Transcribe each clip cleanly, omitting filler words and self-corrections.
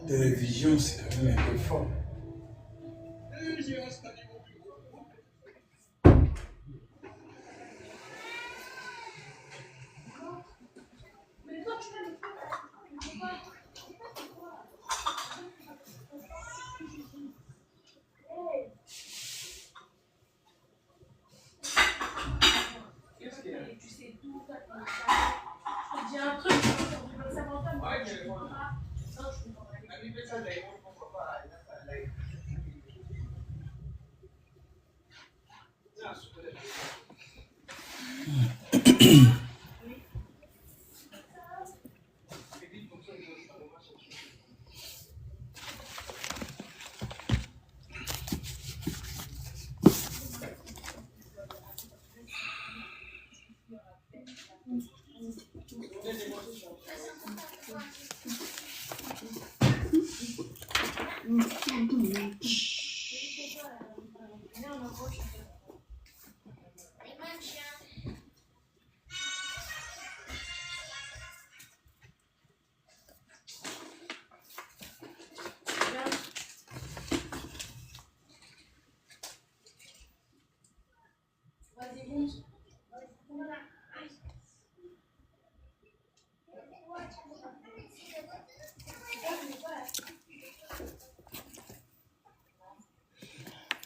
Télévision, c'est quand même un peu fort.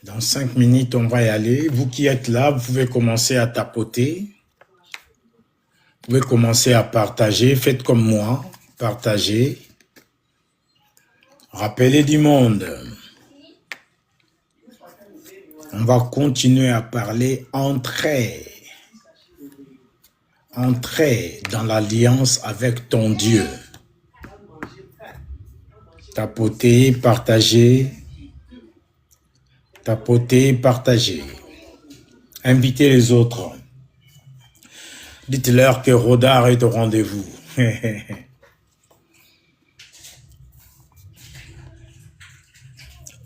Dans 5 minutes, on va y aller. Vous qui êtes là, vous pouvez commencer à tapoter. Vous pouvez commencer à partager. Faites comme moi. Partagez. Rappelez du monde. On va continuer à parler entrer. Entrer dans l'alliance avec ton Dieu. Tapoter, partager. Tapoter, partager. Invitez les autres. Dites-leur que Rodar est au rendez-vous.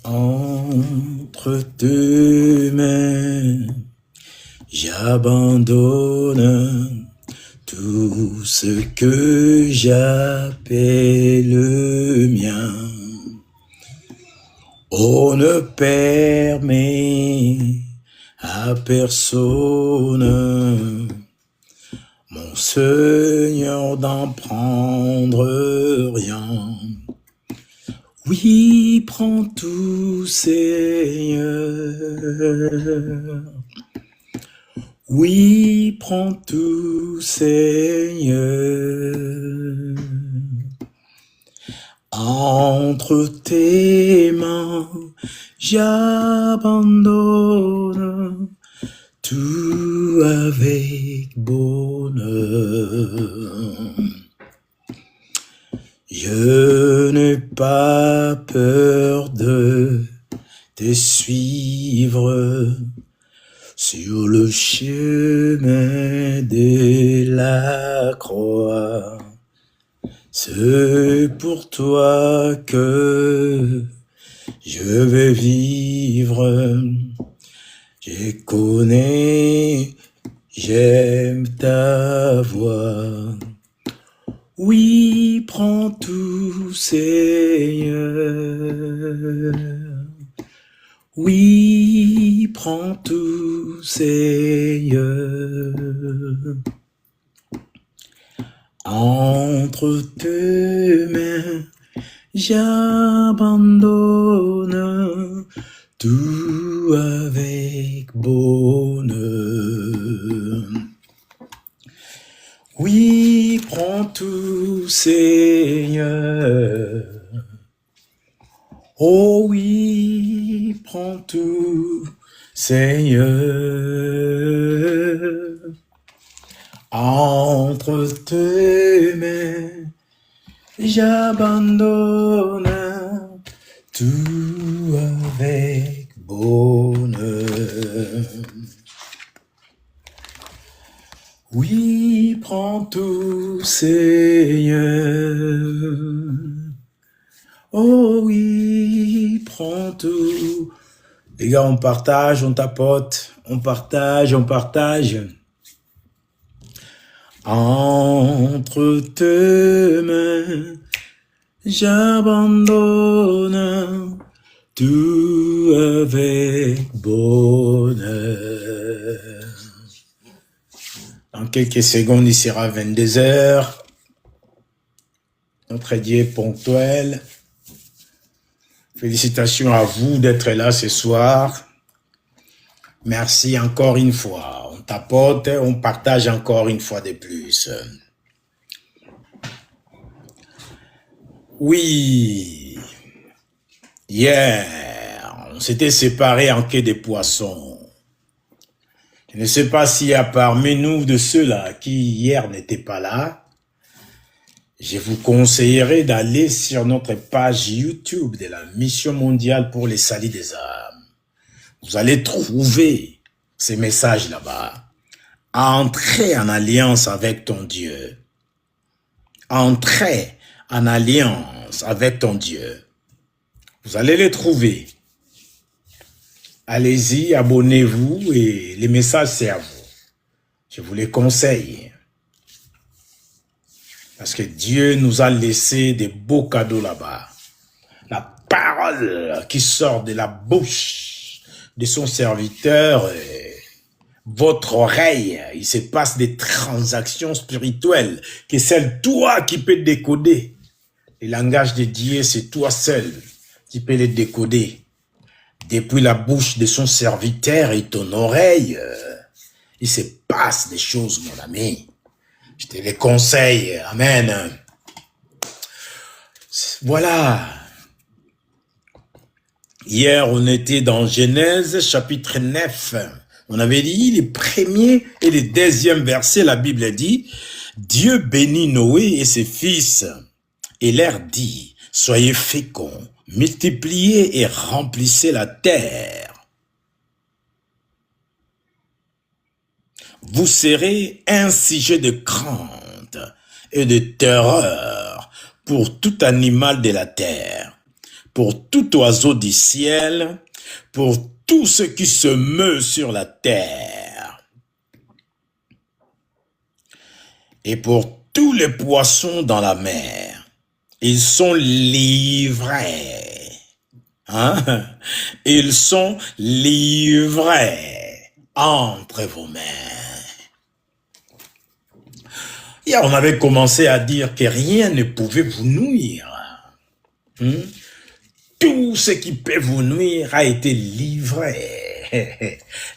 Entre tes mains, j'abandonne tout ce que j'appelle le mien. On ne permet à personne, mon Seigneur, d'en prendre rien. Oui, prends tout, Seigneur. Oui, prends tout, Seigneur. Entre tes mains, j'abandonne tout avec bonheur. Je n'ai pas peur de te suivre sur le chemin de la croix. C'est pour toi que je vais vivre. Je connais, j'aime ta voix. Oui, prends tout, Seigneur. Oui, prends tout, Seigneur. Entre tes mains, j'abandonne tout avec bonheur. Oui, prends tout, Seigneur. Oh oui, prends tout, Seigneur, entre tes mains, j'abandonne tout avec bonheur. Oui, prends tout, Seigneur. Oh oui, prends tout. Les gars, on partage, on tapote, on partage, on partage. Entre tes mains, j'abandonne tout avec bonheur. Dans quelques secondes, il sera 22 heures. Notre Dieu est ponctuel. Félicitations à vous d'être là ce soir. Merci encore une fois. On tapote, on partage encore une fois de plus. Oui, hier, on s'était séparés en quai des poissons. Je ne sais pas s'il y a parmi nous de ceux-là qui hier n'étaient pas là. Je vous conseillerais d'aller sur notre page YouTube de la Mission mondiale pour les salut des âmes. Vous allez trouver ces messages là-bas. Entrez en alliance avec ton Dieu. Entrez en alliance avec ton Dieu. Vous allez les trouver. Allez-y, abonnez-vous et les messages c'est à vous. Je vous les conseille. Parce que Dieu nous a laissé des beaux cadeaux là-bas. La parole qui sort de la bouche de son serviteur, votre oreille, il se passe des transactions spirituelles que c'est toi qui peux décoder. Le langage de Dieu, c'est toi seul qui peux les décoder. Depuis la bouche de son serviteur et ton oreille, il se passe des choses, mon ami. Je te les conseille. Amen. Voilà. Hier, on était dans Genèse, chapitre 9. On avait dit les premiers et les deuxièmes versets. La Bible dit, Dieu bénit Noé et ses fils et leur dit, soyez féconds, multipliez et remplissez la terre. Vous serez un sujet de crainte et de terreur pour tout animal de la terre, pour tout oiseau du ciel, pour tout ce qui se meut sur la terre, et pour tous les poissons dans la mer. Ils sont livrés. Hein? Ils sont livrés entre vos mains. Hier, on avait commencé à dire que rien ne pouvait vous nuire. Tout ce qui peut vous nuire a été livré.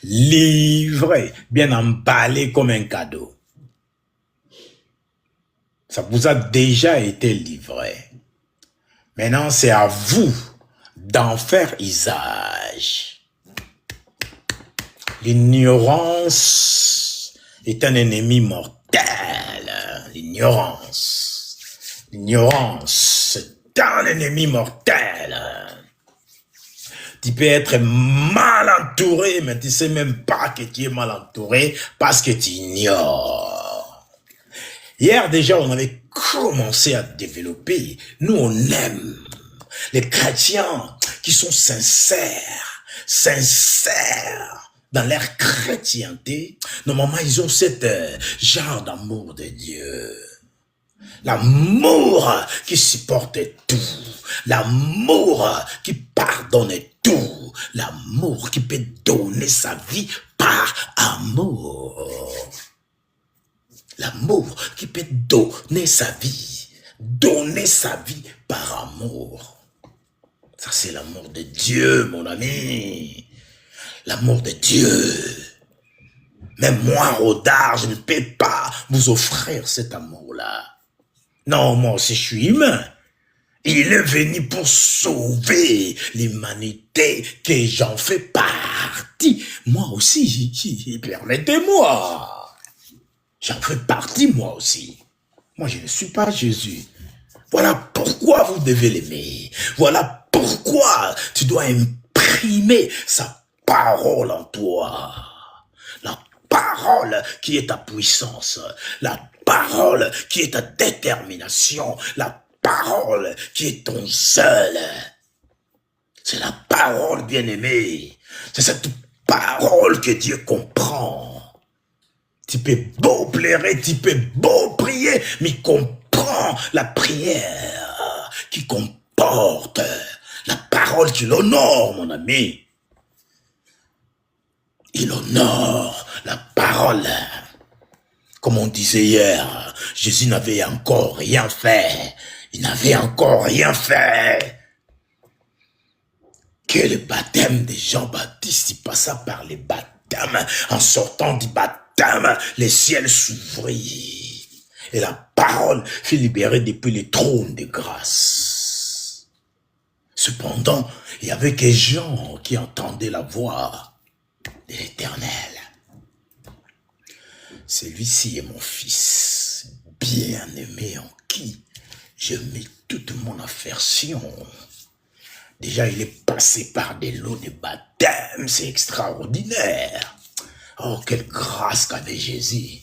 Livré, bien emballé comme un cadeau. Ça vous a déjà été livré. Maintenant, c'est à vous d'en faire usage. L'ignorance est un ennemi mortel. L'ignorance. L'ignorance, c'est un ennemi mortel. Tu peux être mal entouré, mais tu ne sais même pas que tu es mal entouré parce que tu ignores. Hier déjà, on avait commencé à développer. Nous, on aime les chrétiens qui sont sincères dans leur chrétienté. Normalement, ils ont cette genre d'amour de Dieu. L'amour qui supporte tout. L'amour qui pardonne tout. L'amour qui peut donner sa vie par amour. L'amour qui peut donner sa vie. Donner sa vie par amour. Ça, c'est l'amour de Dieu, mon ami. L'amour de Dieu. Même moi, Rodard, je ne peux pas vous offrir cet amour-là. Non, moi aussi, je suis humain. Il est venu pour sauver l'humanité, que j'en fais partie. Moi aussi, permettez-moi. J'en fais partie, moi aussi. Moi, je ne suis pas Jésus. Voilà pourquoi vous devez l'aimer. Voilà pourquoi tu dois imprimer sa parole en toi. La parole qui est ta puissance. La parole qui est ta détermination. La parole qui est ton seul. C'est la parole bien-aimée. C'est cette parole que Dieu comprend. Tu peux beau pleurer, tu peux beau prier, mais il comprend la prière qui comporte la parole qui l'honore, mon ami. Il honore la parole. Comme on disait hier, Jésus n'avait encore rien fait. Il n'avait encore rien fait. Que le baptême de Jean-Baptiste, il passa par les baptêmes. En sortant du baptême, les ciels s'ouvrirent. Et la parole fut libérée depuis le trône de grâce. Cependant, il y avait que gens qui entendaient la voix de l'Éternel. Celui-ci est mon fils, bien-aimé en qui je mets toute mon affection. Déjà, il est passé par des lots de baptême, c'est extraordinaire. Oh, quelle grâce qu'avait Jésus.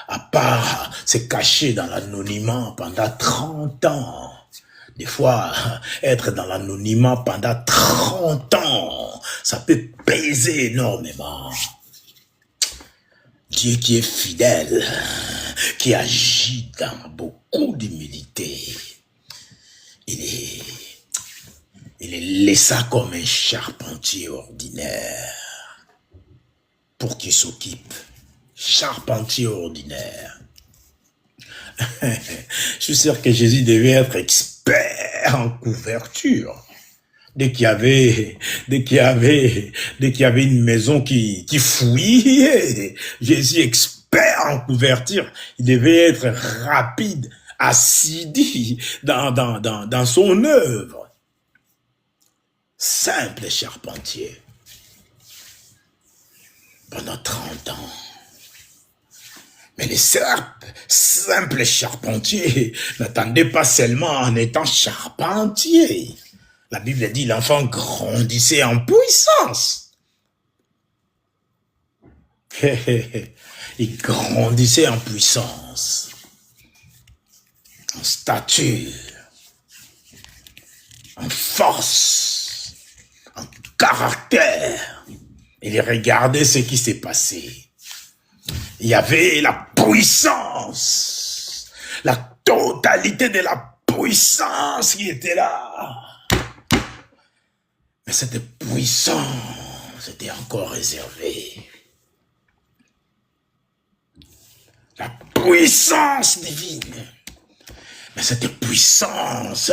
À part se cacher dans l'anonymat pendant 30 ans. Des fois, être dans l'anonymat pendant 30 ans, ça peut peser énormément. Dieu qui est fidèle, qui agit dans beaucoup d'humilité, il est laissé comme un charpentier ordinaire pour qu'il s'occupe. Charpentier ordinaire. Je suis sûr que Jésus devait être expert en couverture. Dès qu'il y avait une maison qui fouillait, Jésus expert en couverture, il devait être rapide, assidu dans son œuvre. Simple charpentier. Pendant 30 ans. Mais les simples charpentiers n'attendaient pas seulement en étant charpentier. La Bible dit l'enfant grandissait en puissance. Il grandissait en puissance, en stature, en force, en caractère. Il regardait ce qui s'est passé. Il y avait la puissance, la totalité de la puissance qui était là. Mais cette puissance était encore réservée. La puissance divine. Mais cette puissance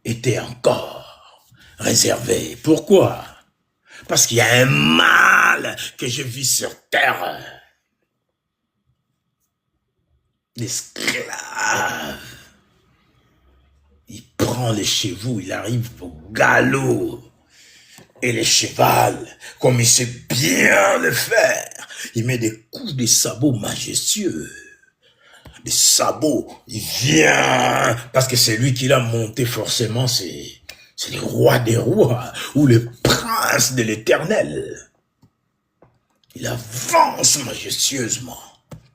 était encore réservée. Pourquoi? Parce qu'il y a un mal que je vis sur terre. L'esclave. Il prend les chevaux, il arrive au galop. Et le cheval, comme il sait bien le faire, il met des coups de sabots majestueux. Des sabots, il vient, parce que c'est lui qui l'a monté forcément, c'est le roi des rois, ou le prince de l'éternel. Il avance majestueusement,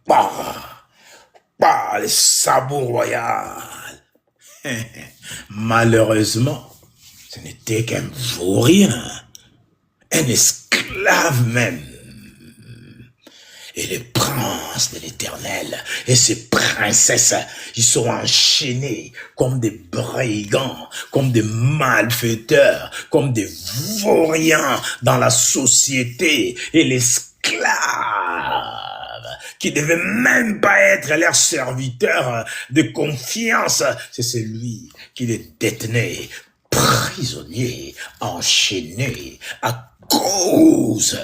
par les sabots royaux. Malheureusement, ce n'était qu'un vaurien, un esclave même. Et les princes de l'éternel et ses princesses, ils sont enchaînés comme des brigands, comme des malfaiteurs, comme des vauriens dans la société. Et l'esclave, qui devait même pas être leur serviteur de confiance, c'est celui qui les détenait prisonniers, enchaînés à cause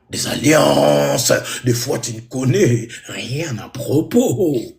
des alliances. Des fois, tu ne connais rien à propos.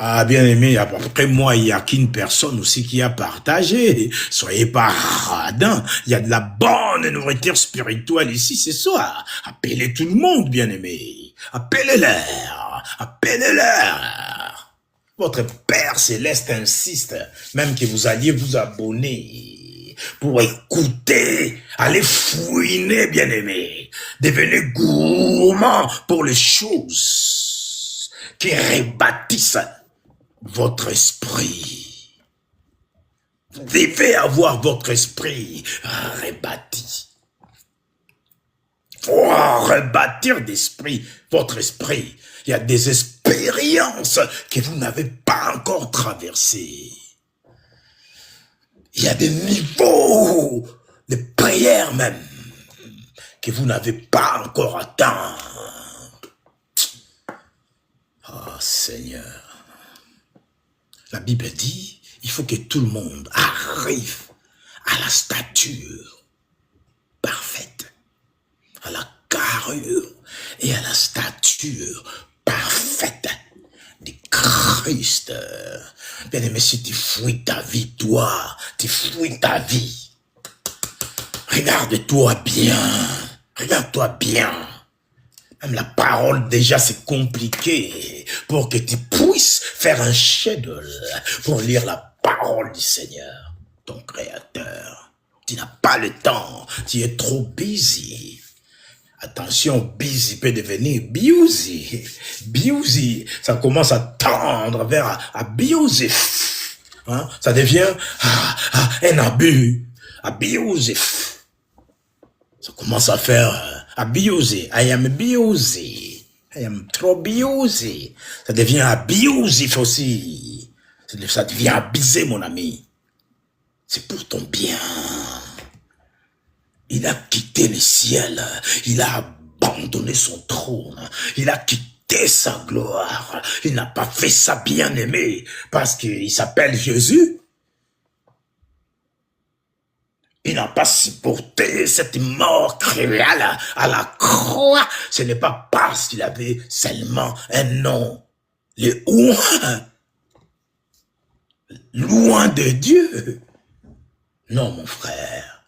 Ah, bien aimé, après moi, il n'y a qu'une personne aussi qui a partagé. Soyez pas radins. Il y a de la bonne nourriture spirituelle ici ce soir. Appelez tout le monde, bien aimé. Appelez-leur. Appelez-leur. Votre Père Céleste insiste même que vous alliez vous abonner pour écouter, allez fouiner, bien aimé. Devenez gourmand pour les choses qui rebâtissent votre esprit. Vous devez avoir votre esprit rebâti. Faut rebâtir d'esprit, votre esprit. Il y a des expériences que vous n'avez pas encore traversées. Il y a des niveaux de prière même que vous n'avez pas encore atteints. Oh Seigneur. La Bible dit, il faut que tout le monde arrive à la stature parfaite, à la carrure et à la stature parfaite de Christ. Bien aimé, si tu fouilles ta vie, toi, tu fouilles ta vie. Regarde-toi bien. Regarde-toi bien. Même la parole, déjà, c'est compliqué pour que tu puisses faire un chef-d'œuvre pour lire la parole du Seigneur, ton Créateur. Tu n'as pas le temps, tu es trop busy. Attention, busy peut devenir busy. Busy, ça commence à tendre vers abusif. Hein? Ça devient un abus. Abusif. Ça commence à faire abusé. I am abusé. I am trop abusé. Ça devient abusif aussi. Ça devient abusé, mon ami. C'est pour ton bien. Il a quitté le ciel. Il a abandonné son trône. Il a quitté sa gloire. Il n'a pas fait ça, bien-aimé, parce qu'il s'appelle Jésus. Il n'a pas supporté cette mort cruelle à la croix. Ce n'est pas parce qu'il avait seulement un nom. Le loin de Dieu. Non, mon frère.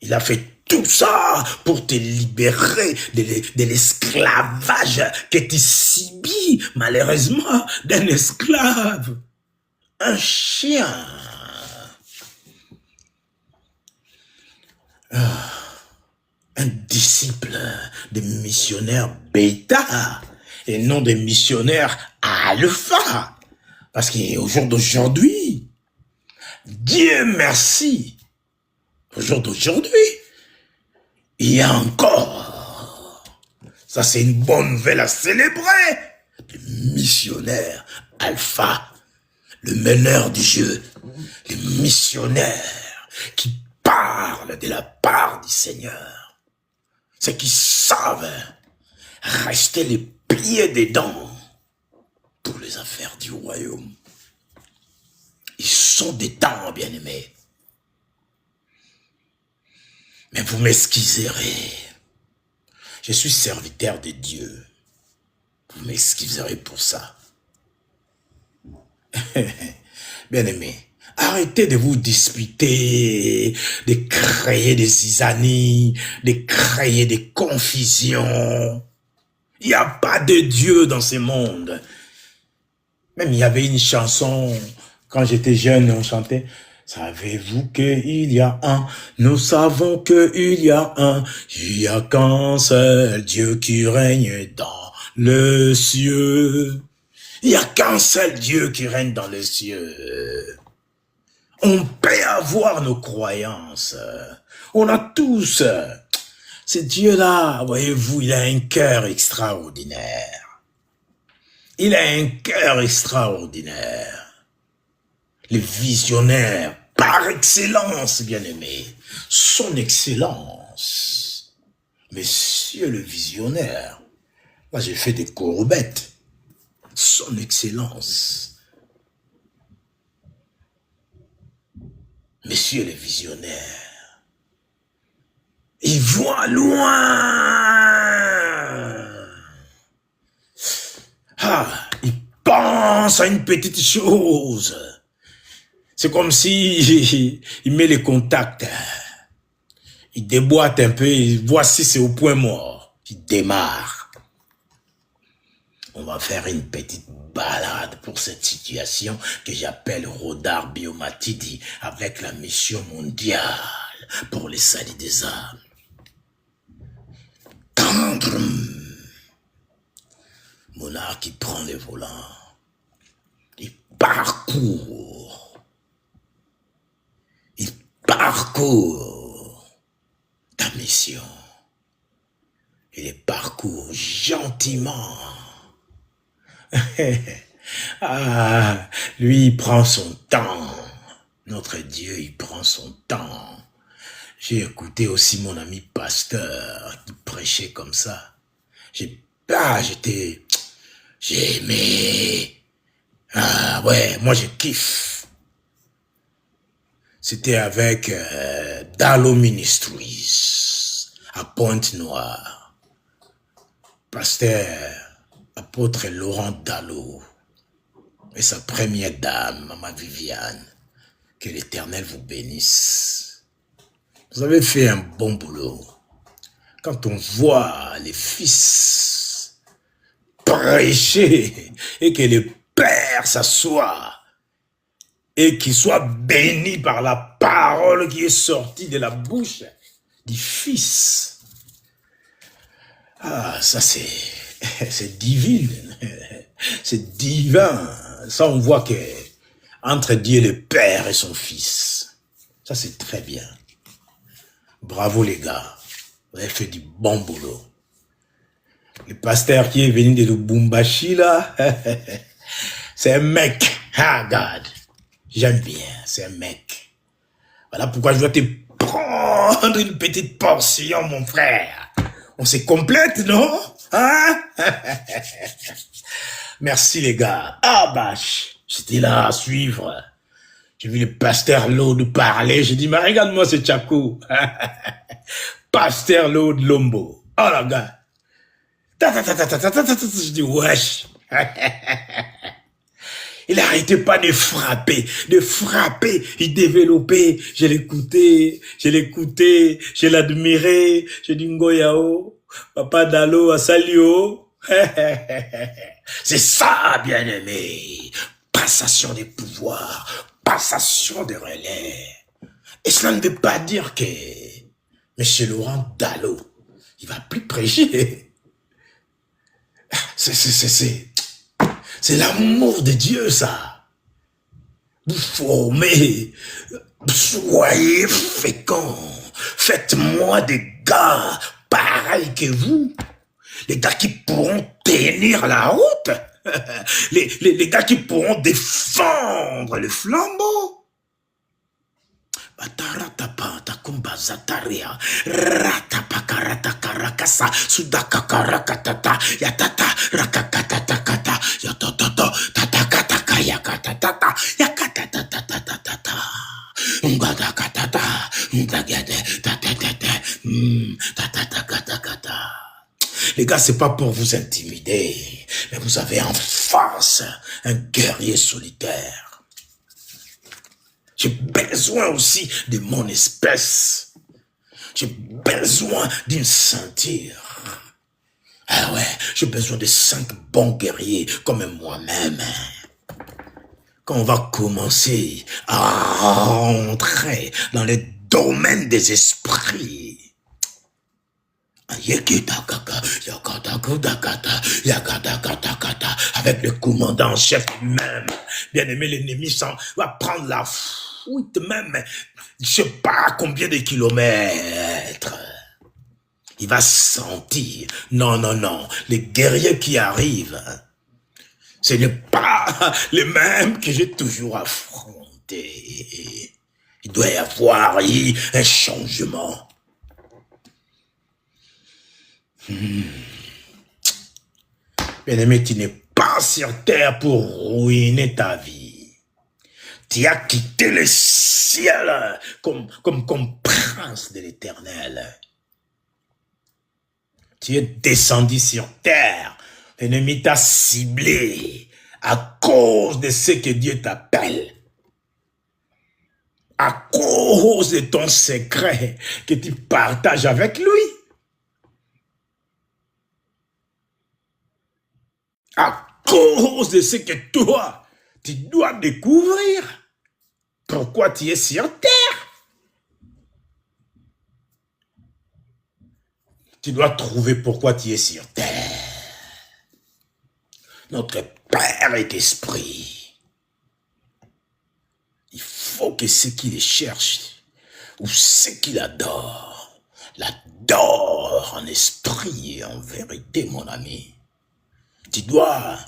Il a fait tout ça pour te libérer de l'esclavage que tu subis, malheureusement, d'un esclave. Un chien. Un disciple de missionnaire bêta et non de missionnaire alpha. Parce qu'au jour d'aujourd'hui, Dieu merci, au jour d'aujourd'hui, il y a encore, ça c'est une bonne nouvelle à célébrer, le missionnaire alpha, le meneur du jeu, le missionnaire qui parle de la part du Seigneur. Ceux qui savent rester les pieds dedans pour les affaires du royaume. Ils sont des temps, bien-aimés. Mais vous m'excuserez. Je suis serviteur de Dieu. Vous m'excuserez pour ça. Bien-aimés, arrêtez de vous disputer, de créer des zizanies, de créer des confusions. Il n'y a pas de Dieu dans ce monde. Même il y avait une chanson, quand j'étais jeune, on chantait « Savez-vous qu'il y a un, nous savons qu'il y a un, il y a qu'un seul Dieu qui règne dans le cieux. » Il n'y a qu'un seul Dieu qui règne dans les cieux. On peut avoir nos croyances. On a tous. Ce Dieu-là, voyez-vous, il a un cœur extraordinaire. Il a un cœur extraordinaire. Le visionnaire, par excellence, bien-aimé. Son excellence. Monsieur le visionnaire. Moi, j'ai fait des courbettes. Son excellence. Monsieur le visionnaire. Il voit loin. Ah, il pense à une petite chose. C'est comme si il met les contacts. Il déboîte un peu, et voici c'est au point mort. Il démarre. On va faire une petite balade pour cette situation que j'appelle Rodar Biomatidi avec la mission mondiale pour les salis des âmes. Tendre. Monarque qui prend les volants. Il parcourt. Il parcourt ta mission. Il les parcourt gentiment. Ah, lui, il prend son temps. Notre Dieu, il prend son temps. J'ai écouté aussi mon ami pasteur qui prêchait comme ça. J'ai aimé. Ah ouais, moi je kiffe. C'était avec Dallo Ministries à Pointe-Noire. Pasteur, apôtre Laurent Dallo et sa première dame, Maman Viviane. Que l'Éternel vous bénisse. Vous avez fait un bon boulot. Quand on voit les fils prêcher et que le Père s'assoit et qu'il soit béni par la parole qui est sortie de la bouche du Fils. Ah, ça c'est divin. C'est divin. Ça, on voit que entre Dieu le Père et son Fils. Ça, c'est très bien. Bravo les gars. Vous avez fait du bon boulot. Le pasteur qui est venu de Lubumbashi, là, c'est un mec. Ah, God. J'aime bien, c'est un mec. Voilà pourquoi je dois te prendre une petite portion, mon frère. On se complète, non? Hein? Merci les gars. Ah, bâche. J'étais là à suivre. J'ai vu le pasteur Lode parler. J'ai dit, mais regarde-moi ce Tchakou. Pasteur Lode Lombo. Oh là, gars. Je dis, wesh. Il arrêtait pas de frapper. Il développait. Je l'écoutais, je l'admirais. Je dis, Ngoyao, Papa Dalo, Asalio. C'est ça, bien-aimé. Passation des pouvoirs, passation des relais. Et cela ne veut pas dire que M. Laurent Dallo, il va plus prêcher. C'est l'amour de Dieu, ça. Vous formez, soyez féconds. Faites-moi des gars pareils que vous. Les gars qui pourront tenir la route. Les gars qui pourront défendre le flambeau. Bataratapa takumba zataria ratapakarata karakasa sudakakarakatata yatata rakakatatakata yatototo tatakataka yakatatata yakatatatatata ngadakatata ndagade tatatata tatatatakata. Les gars, c'est pas pour vous intimider, mais vous avez en face un guerrier solitaire. J'ai besoin aussi de mon espèce. J'ai besoin d'une ceinture. Ah ouais, j'ai besoin de 5 bons guerriers comme moi-même. Quand on va commencer à rentrer dans les domaines des esprits, avec le commandant en chef lui-même, bien aimé, l'ennemi va prendre la fuite même, je sais pas combien de kilomètres. Il va sentir, non, les guerriers qui arrivent, ce n'est pas les mêmes que j'ai toujours affrontés. Il doit y avoir un changement. Bien-aimé, tu n'es pas sur terre pour ruiner ta vie. Tu as quitté le ciel comme prince de l'Éternel. Tu es descendu sur terre. L'ennemi t'a ciblé à cause de ce que Dieu t'appelle, à cause de ton secret que tu partages avec lui, à cause de ce que toi, tu dois découvrir pourquoi tu es sur terre. Tu dois trouver pourquoi tu es sur terre. Notre Père est esprit. Il faut que ceux qui le cherchent ou ceux qui l'adorent en esprit et en vérité, mon ami. Tu dois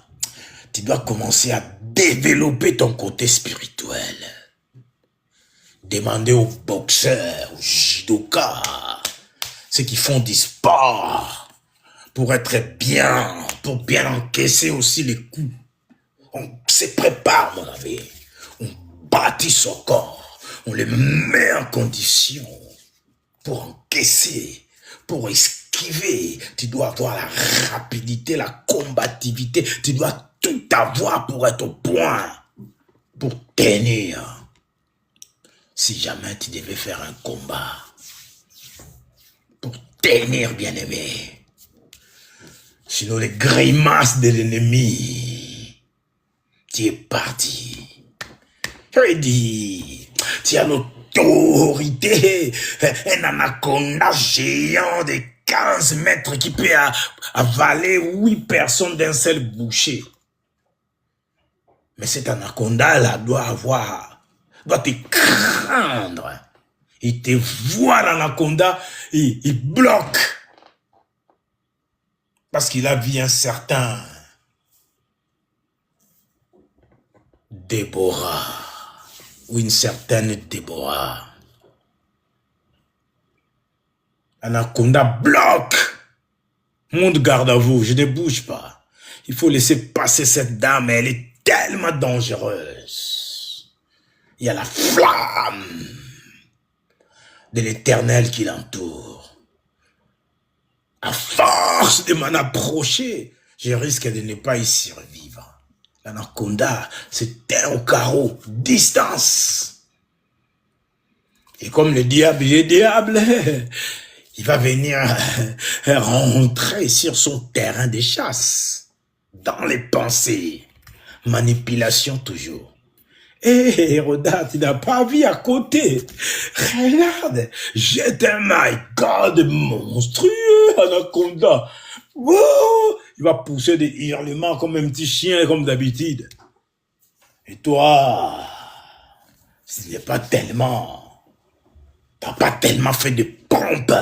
commencer à développer ton côté spirituel. Demander aux boxeurs, aux judokas, ceux qui font du sport, pour être bien, pour bien encaisser aussi les coups. On se prépare, mon ami. On bâtit son corps. On le met en condition pour encaisser, pour esquiver. Tu dois avoir la rapidité, la combativité. Tu dois tout avoir pour être au point, pour tenir. Si jamais tu devais faire un combat, pour tenir, bien-aimé. Sinon, les grimaces de l'ennemi, tu es parti. Je dis, tu as l'autorité, un anaconda géant de 15 mètres qui peut avaler 8 personnes d'un seul boucher. Mais cet anaconda-là doit te craindre. Il te voit l'anaconda, il bloque. Parce qu'il a vu un certain Déborah, ou une certaine Déborah. Anaconda bloque. Monte garde à vous, je ne bouge pas. Il faut laisser passer cette dame, elle est tellement dangereuse. Il y a la flamme de l'Éternel qui l'entoure. À force de m'en approcher, je risque de ne pas y survivre. L'anaconda, c'est un au carreau, distance. Et comme le diable est diable, il va venir rentrer sur son terrain de chasse, dans les pensées, manipulation toujours. Hé, Héroda, tu n'as pas vu à côté. Regarde, jette un my God monstrueux, anaconda. Oh, il va pousser des hurlements comme un petit chien, comme d'habitude. Et toi, ce n'est pas tellement... T'as pas tellement fait de pompe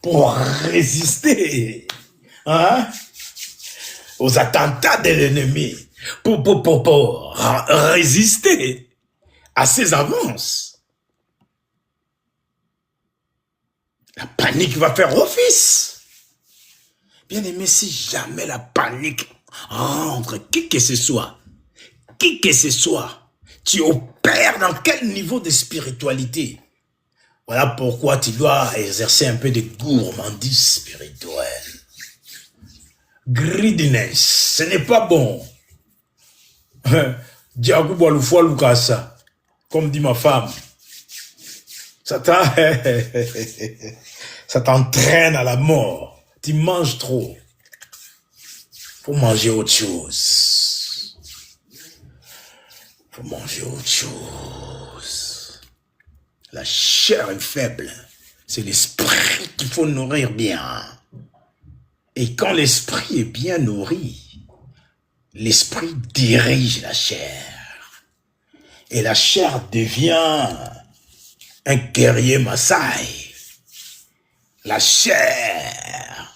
pour résister, hein? Aux attentats de l'ennemi, pour résister à ses avances. La panique va faire office. Bien aimé, si jamais la panique rentre, qui que ce soit, tu opères dans quel niveau de spiritualité? Voilà pourquoi tu dois exercer un peu de gourmandise spirituelle. Greediness, ce n'est pas bon. Diago Boaloufou Lukasa, comme dit ma femme. Ça t'entraîne à la mort. Tu manges trop. Faut manger autre chose. Faut manger autre chose. La chair est faible. C'est l'esprit qu'il faut nourrir bien. Et quand l'esprit est bien nourri, l'esprit dirige la chair. Et la chair devient un guerrier Maasai. La chair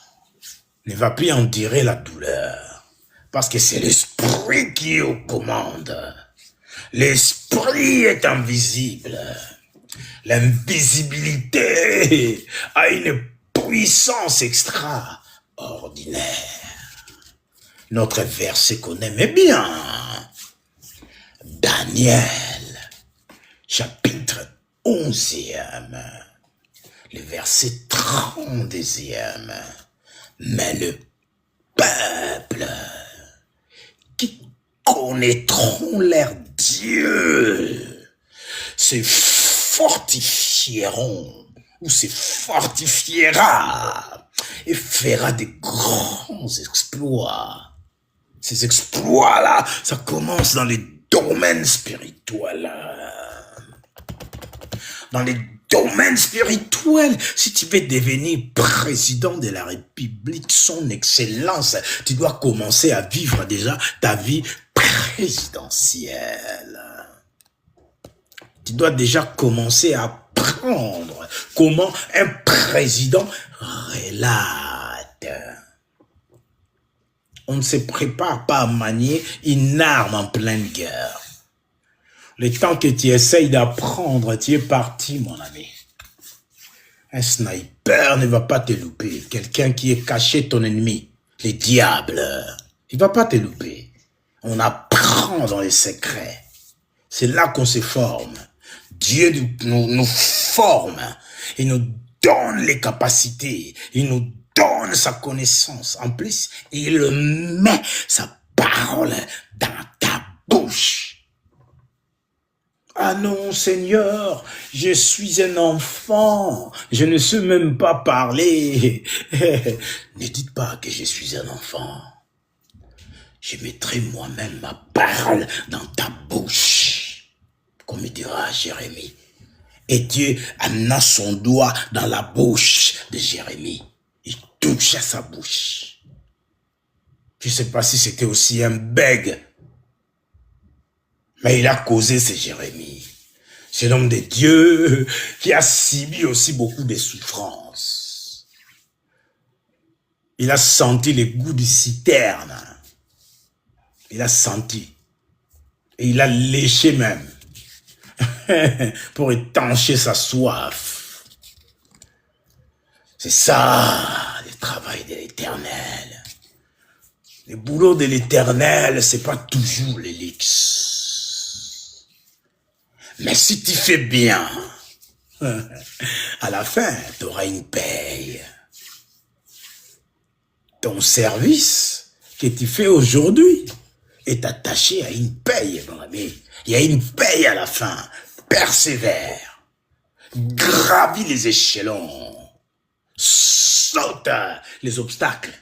ne va plus endurer la douleur. Parce que c'est l'esprit qui est aux commandes. L'esprit est invisible. L'invisibilité a une puissance extraordinaire. Notre verset qu'on aimait bien. Daniel, chapitre 11e, le verset 32e. Mais le peuple qui connaîtront leur Dieu se fortifieront ou se fortifiera et fera de grands exploits. Ces exploits-là, ça commence dans les domaines spirituels. Dans les domaines spirituels, si tu veux devenir président de la République, son excellence, tu dois commencer à vivre déjà ta vie présidentielle. Tu dois déjà commencer à apprendre comment un président relate. On ne se prépare pas à manier une arme en pleine guerre. Le temps que tu essayes d'apprendre, tu es parti, mon ami. Un sniper ne va pas te louper. Quelqu'un qui est caché ton ennemi, le diable, il ne va pas te louper. On apprend dans les secrets. C'est là qu'on se forme. Dieu nous forme. Il nous donne les capacités. Il nous donne sa connaissance. En plus, il met sa parole dans ta bouche. Ah non, Seigneur, je suis un enfant, je ne sais même pas parler. Ne dites pas que je suis un enfant. Je mettrai moi-même ma parole dans ta bouche, comme il dira Jérémie. Et Dieu amena son doigt dans la bouche de Jérémie. Il toucha sa bouche. Je ne sais pas si c'était aussi un bègue. Mais il a causé, c'est Jérémie. C'est l'homme de Dieu qui a subi aussi beaucoup de souffrances. Il a senti le goût du citerne. Il a senti. Et il a léché même. Pour étancher sa soif. C'est ça, le travail de l'Éternel. Le boulot de l'Éternel, c'est pas toujours l'élix. Mais si tu fais bien, à la fin, tu auras une paye. Ton service que tu fais aujourd'hui est attaché à une paye, mon ami. Il y a une paye à la fin. Persévère. Gravis les échelons. Saute les obstacles.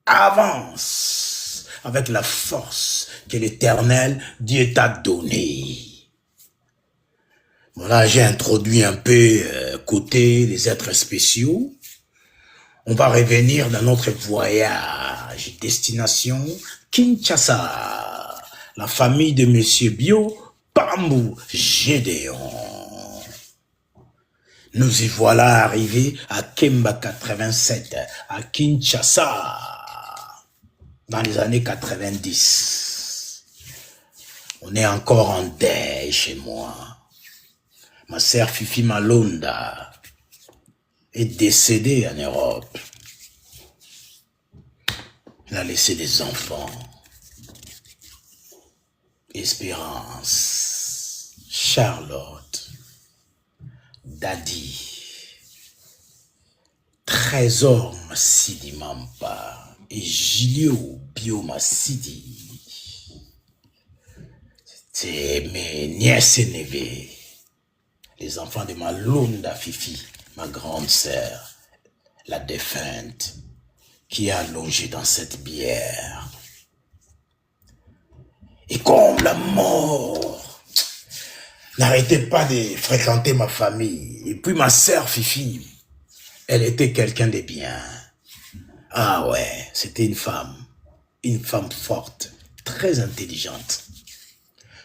Avance avec la force que l'Éternel Dieu t'a donnée. Voilà, j'ai introduit un peu côté les êtres spéciaux. On va revenir dans notre voyage. Destination Kinshasa. La famille de Monsieur Bio, Pambou, Gédéon. Nous y voilà arrivés à Kemba 87, à Kinshasa, dans les années 90. On est encore en deuil chez moi. Ma sœur Fifi Malonda est décédée en Europe. Elle a laissé des enfants. Espérance, Charlotte, Daddy, Trésor Massidi Mampa et Gilio Bio Massidi. C'est mes nièces et neveux. Les enfants de Malonda Fifi, ma grande sœur, la défunte, qui a logé dans cette bière. Et comme la mort n'arrêtait pas de fréquenter ma famille, et puis ma sœur Fifi, elle était quelqu'un de bien. Ah ouais, c'était une femme forte, très intelligente.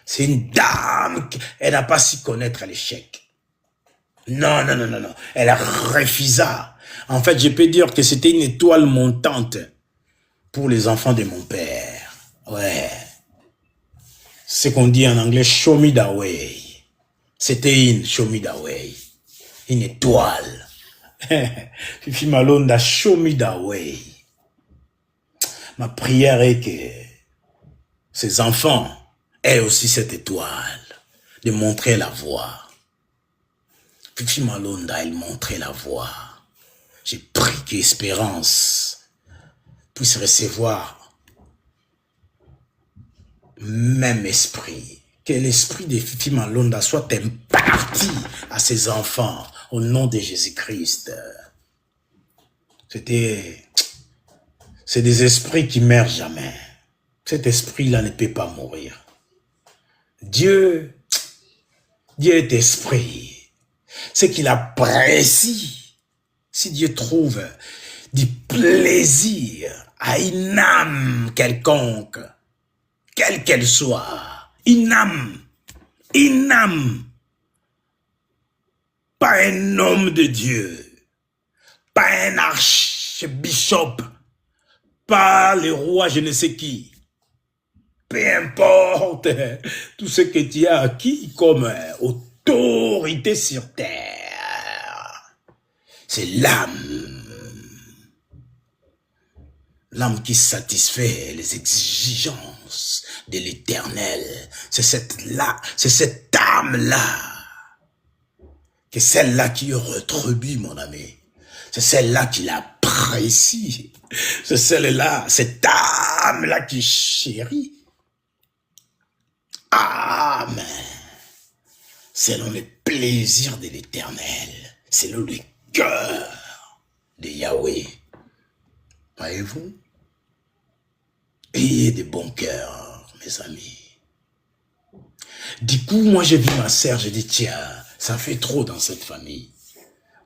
C'est une dame, elle n'a pas su connaître l'échec. Non. Elle refusa. En fait, je peux dire que c'était une étoile montante pour les enfants de mon père. Ouais. C'est ce qu'on dit en anglais, show me the way. C'était une show me the way. Une étoile. Fifi Malonda, show me the way. Ma prière est que ces enfants aient aussi cette étoile de montrer la voie. Fifi Malonda, elle montrait la voie. J'ai pris qu'Espérance puissent recevoir même esprit. Que l'esprit de Fifi Malonda soit imparti à ses enfants au nom de Jésus-Christ. C'est des esprits qui meurent jamais. Cet esprit-là ne peut pas mourir. Dieu est esprit. Ce qu'il apprécie, si Dieu trouve du plaisir à une âme quelconque, quelle qu'elle soit, une âme, pas un homme de Dieu, pas un archbishop, pas le roi je ne sais qui, peu importe tout ce que tu as acquis comme autorité sur terre, c'est l'âme. L'âme qui satisfait les exigences de l'Éternel. C'est cette âme-là, que celle-là qui retribue, mon ami. C'est celle-là qui l'apprécie. C'est celle-là, cette âme-là qui chérit. Amen. Selon les plaisirs de l'Éternel, selon le cœur de Yahweh. Voyez-vous? Ayez de bons cœurs, mes amis. Du coup, moi, j'ai vu ma sœur, j'ai dit, tiens, ça fait trop dans cette famille.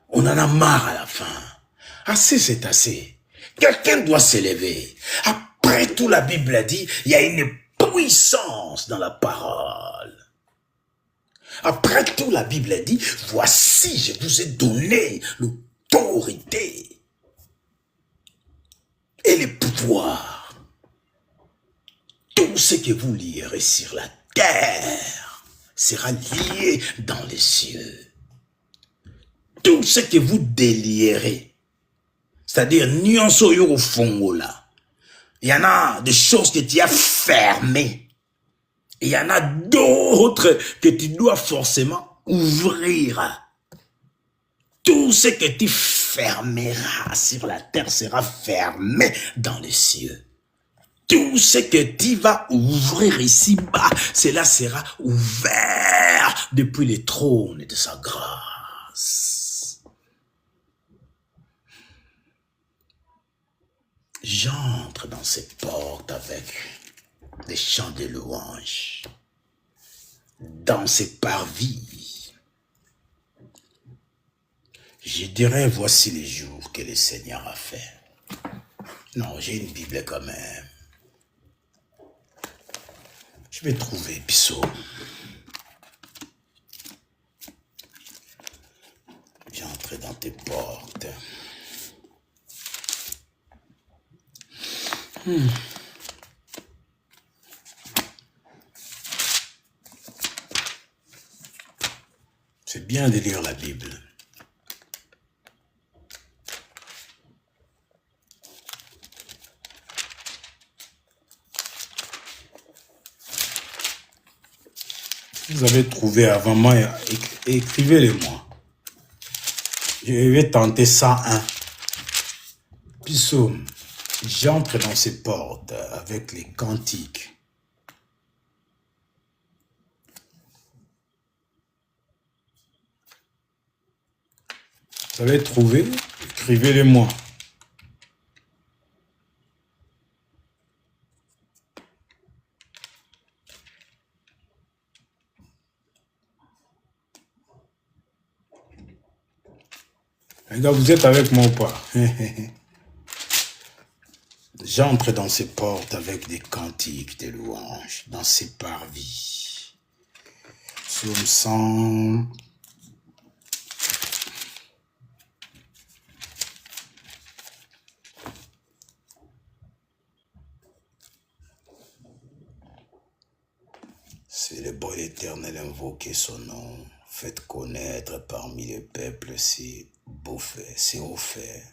On en a marre à la fin. Assez, c'est assez. Quelqu'un doit s'élever. Après tout, la Bible a dit, il y a une puissance dans la parole. Après tout, la Bible a dit, voici, je vous ai donné l'autorité et le pouvoir. Tout ce que vous lierez sur la terre sera lié dans les cieux. Tout ce que vous délierez, c'est-à-dire nyonso yo au fond là, il y en a des choses que tu as fermées. Il y en a d'autres que tu dois forcément ouvrir. Tout ce que tu fermeras sur la terre sera fermé dans les cieux. Tout ce que tu vas ouvrir ici-bas, cela sera ouvert depuis le trône de sa grâce. J'entre dans ces portes avec des chants de louange, dans ces parvis. Je dirais, voici les jours que le Seigneur a fait. Non, j'ai une Bible quand même. Je vais trouver Psaume. J'entre dans tes portes. C'est bien de lire la Bible. Vous avez trouvé avant moi, écrivez-le-moi. Je vais tenter 101. Psaume. J'entre dans ces portes avec les cantiques. Vous avez trouvé? Écrivez-le-moi. Les gars, vous êtes avec moi ou pas? J'entre dans ces portes avec des cantiques, des louanges, dans ces parvis. Psaume 100. C'est le bon Éternel, invoquez son nom. Faites connaître parmi les peuples ses beaux faits, ses hauts faits.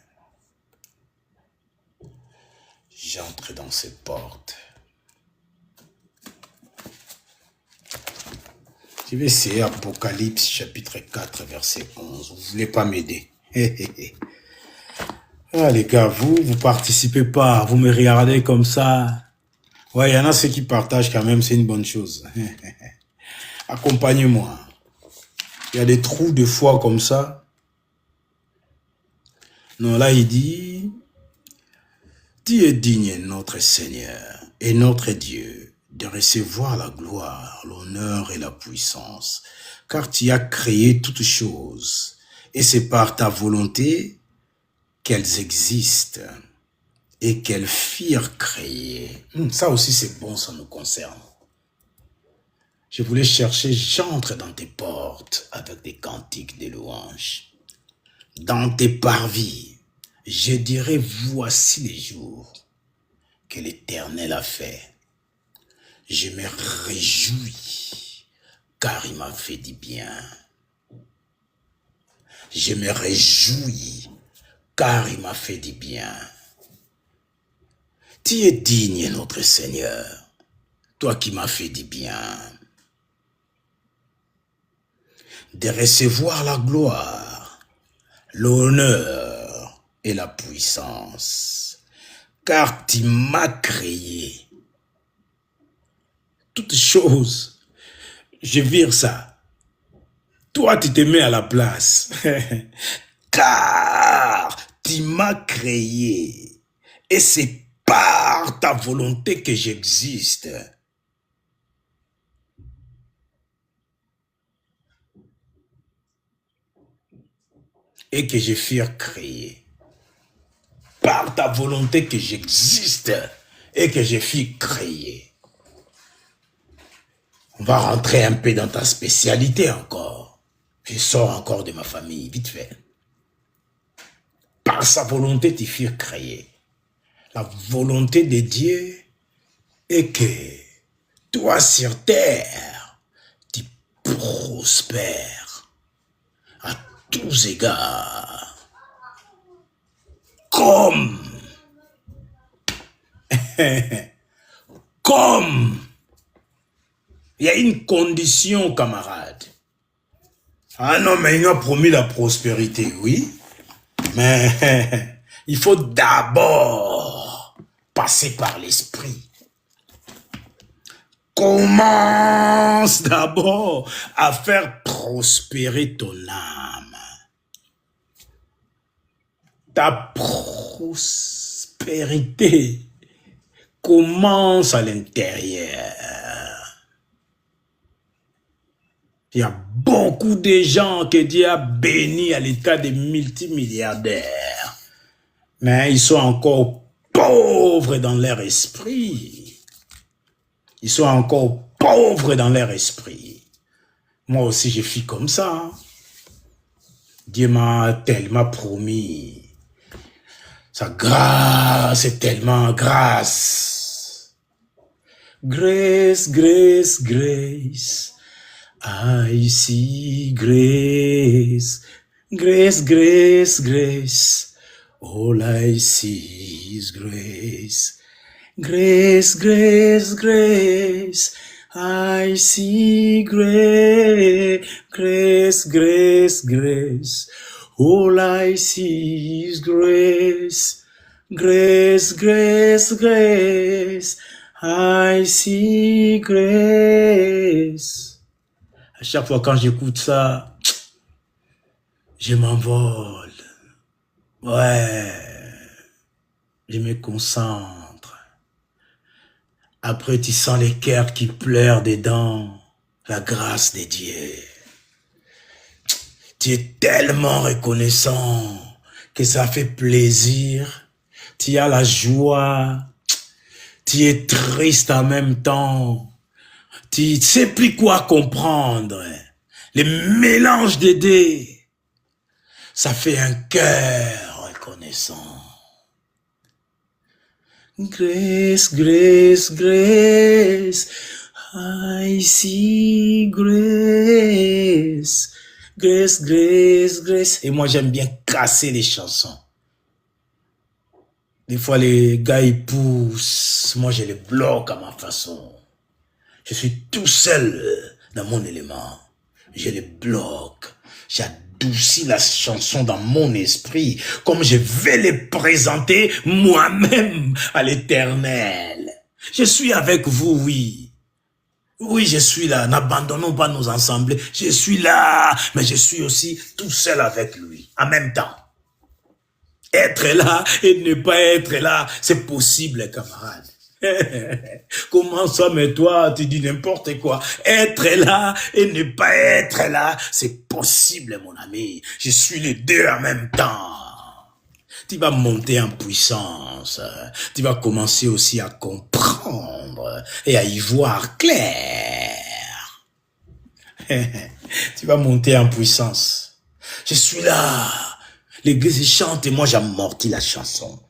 J'entre dans ces portes. Je vais essayer Apocalypse chapitre 4 verset 11. Vous ne voulez pas m'aider? Ah, les gars, vous participez pas, vous me regardez comme ça. Ouais, il y en a ceux qui partagent quand même, c'est une bonne chose. Accompagnez-moi. Il y a des trous de foi comme ça. Non, là, il dit, tu es digne, notre Seigneur et notre Dieu, de recevoir la gloire, l'honneur et la puissance, car tu as créé toutes choses, et c'est par ta volonté qu'elles existent et qu'elles firent créer. Ça aussi, c'est bon, ça nous concerne. Je voulais chercher, j'entre dans tes portes avec des cantiques, des louanges. Dans tes parvis, je dirai, voici les jours que l'Éternel a fait. Je me réjouis, car il m'a fait du bien. Je me réjouis, car il m'a fait du bien. Tu es digne, notre Seigneur, toi qui m'as fait du bien, de recevoir la gloire, l'honneur et la puissance, car tu m'as créé. Toutes choses, je vire ça. Toi, tu te mets à la place. Car tu m'as créé. Et c'est par ta volonté que j'existe. Et que je fus créé. Par ta volonté que j'existe. Et que je fus créé. On va rentrer un peu dans ta spécialité encore. Je sors encore de ma famille, vite fait. Par sa volonté, tu fus créé. La volonté de Dieu est que toi sur terre, tu prospères à tous égards. Comme il y a une condition, camarade. Ah non, mais il a promis la prospérité, oui. Mais il faut d'abord passer par l'esprit. Commence d'abord à faire prospérer ton âme. Ta prospérité commence à l'intérieur. Il y a beaucoup de gens que Dieu a bénis à l'état de multimilliardaires. Mais ils sont encore pauvres dans leur esprit. Ils sont encore pauvres dans leur esprit. Moi aussi, je suis comme ça. Dieu m'a tellement promis. Sa grâce est tellement grâce. Grace, grace, grace. I see grace. Grace, grace, grace. All I see is grace. Grace, grace, grace. I see grace. Grace, grace, grace. All I see is grace. Grace, grace, grace. I see grace. À chaque fois quand j'écoute ça, je m'envole. Ouais, je me concentre. Après, tu sens les cœurs qui pleurent dedans. La grâce de Dieu. Tu es tellement reconnaissant que ça fait plaisir. Tu as la joie. Tu es triste en même temps. Tu ne sais plus quoi comprendre. Le mélange des deux, ça fait un cœur reconnaissant. Grace, grace, grace, I see grace. Grace, grace, grace. Et moi, j'aime bien casser les chansons. Des fois, les gars, ils poussent. Moi, je les bloque à ma façon. Je suis tout seul dans mon élément. Je les bloque. J'adore adouci la chanson dans mon esprit, comme je vais les présenter moi-même à l'Éternel. Je suis avec vous, oui. Oui, je suis là. N'abandonnons pas nos assemblées. Je suis là, mais je suis aussi tout seul avec lui, en même temps. Être là et ne pas être là, c'est possible, camarades. Comment ça, mais toi, tu dis n'importe quoi. Être là et ne pas être là, c'est possible, mon ami. Je suis les deux en même temps. Tu vas monter en puissance. Tu vas commencer aussi à comprendre et à y voir clair. Tu vas monter en puissance. Je suis là. L'église chante et moi j'amortis la chanson.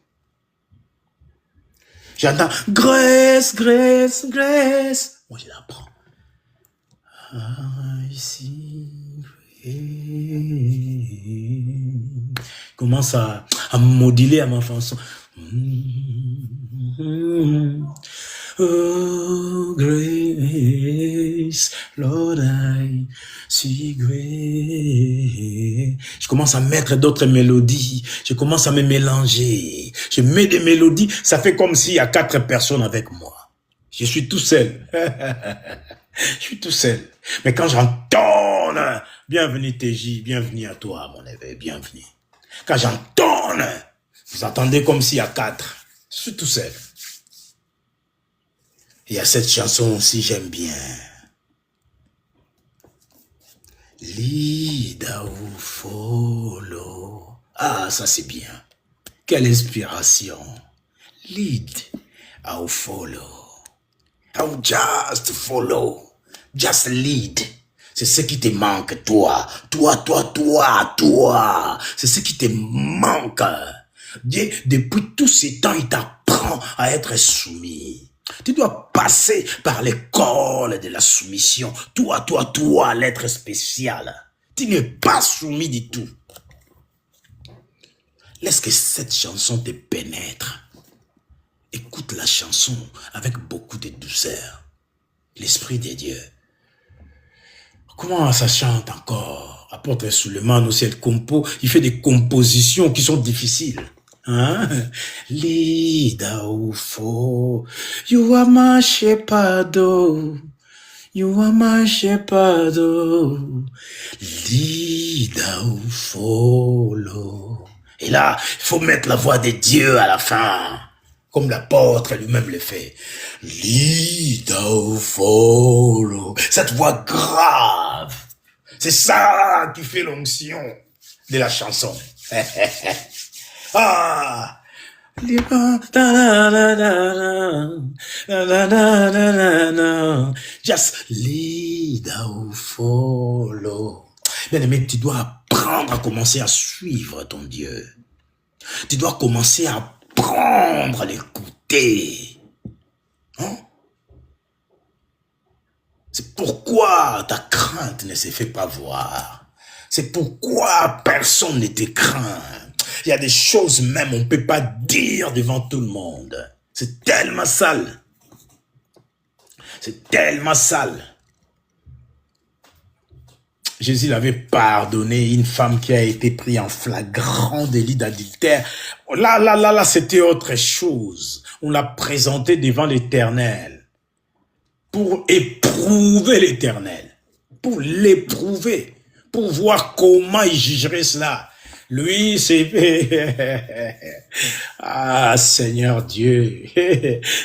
J'entends Grace, Grace, Grace. Moi je la prends. I see grace. Commence à moduler à ma façon. Oh, grace, Lord, I see grace. Je commence à mettre d'autres mélodies. Je commence à me mélanger. Je mets des mélodies. Ça fait comme s'il y a 4 personnes avec moi. Je suis tout seul. Je suis tout seul. Mais quand j'entonne, bienvenue TJ, bienvenue à toi, mon évêque, bienvenue. Quand j'entonne, vous entendez comme s'il y a 4. Je suis tout seul. Il y a cette chanson aussi, j'aime bien. Lead ou follow. Ah, ça c'est bien. Quelle inspiration. Lead ou follow. Ou just follow. Just lead. C'est ce qui te manque, toi. Toi. C'est ce qui te manque. Dieu, depuis tous ces temps, il t'apprend à être soumis. Tu dois passer par l'école de la soumission. Toi, l'être spécial. Tu n'es pas soumis du tout. Laisse que cette chanson te pénètre. Écoute la chanson avec beaucoup de douceur. L'Esprit de Dieu. Comment ça chante encore? Apôtre Suleiman aussi, il fait des compositions qui sont difficiles. Hein? Lead ou follow. You are my shepherd, oh. You are my shepherd, oh. Lead ou follow. Et là, il faut mettre la voix de Dieu à la fin. Comme l'apôtre lui-même le fait. Lead ou follow. Cette voix grave. C'est ça qui fait l'onction de la chanson. Ah! Just lead or follow. Bien aimé, tu dois apprendre à commencer à suivre ton Dieu. Tu dois commencer à apprendre à l'écouter. Hein? C'est pourquoi ta crainte ne se fait pas voir. C'est pourquoi personne ne te craint. Il y a des choses même on ne peut pas dire devant tout le monde. C'est tellement sale. C'est tellement sale. Jésus l'avait pardonné une femme qui a été prise en flagrant délit d'adultère. Là, c'était autre chose. On l'a présenté devant l'Éternel pour éprouver l'Éternel, pour l'éprouver, pour voir comment il jugerait cela. Lui, c'est... Ah, Seigneur Dieu.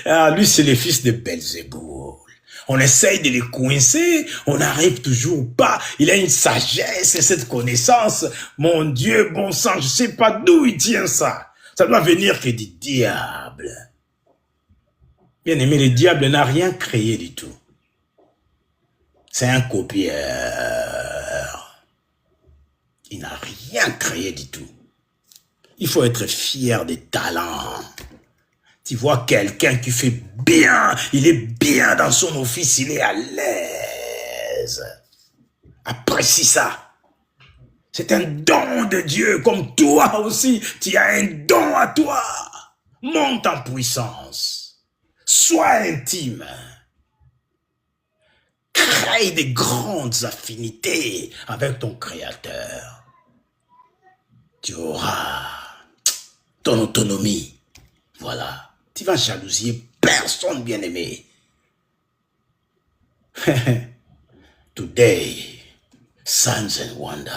Ah, lui, c'est le fils de Belzéboul. On essaye de les coincer, on n'arrive toujours pas. Il a une sagesse et cette connaissance. Mon Dieu, bon sang, je sais pas d'où il tient ça. Ça doit venir que du diable. Bien aimé, le diable n'a rien créé du tout. C'est un copieur. Il n'a rien créé du tout. Il faut être fier des talents. Tu vois quelqu'un qui fait bien, il est bien dans son office, il est à l'aise. Apprécie ça. C'est un don de Dieu, comme toi aussi, tu as un don à toi. Monte en puissance. Sois intime. Crée des grandes affinités avec ton Créateur. Tu auras ton autonomie. Voilà. Tu vas jalousier personne, bien-aimé. Today, signs and wonders.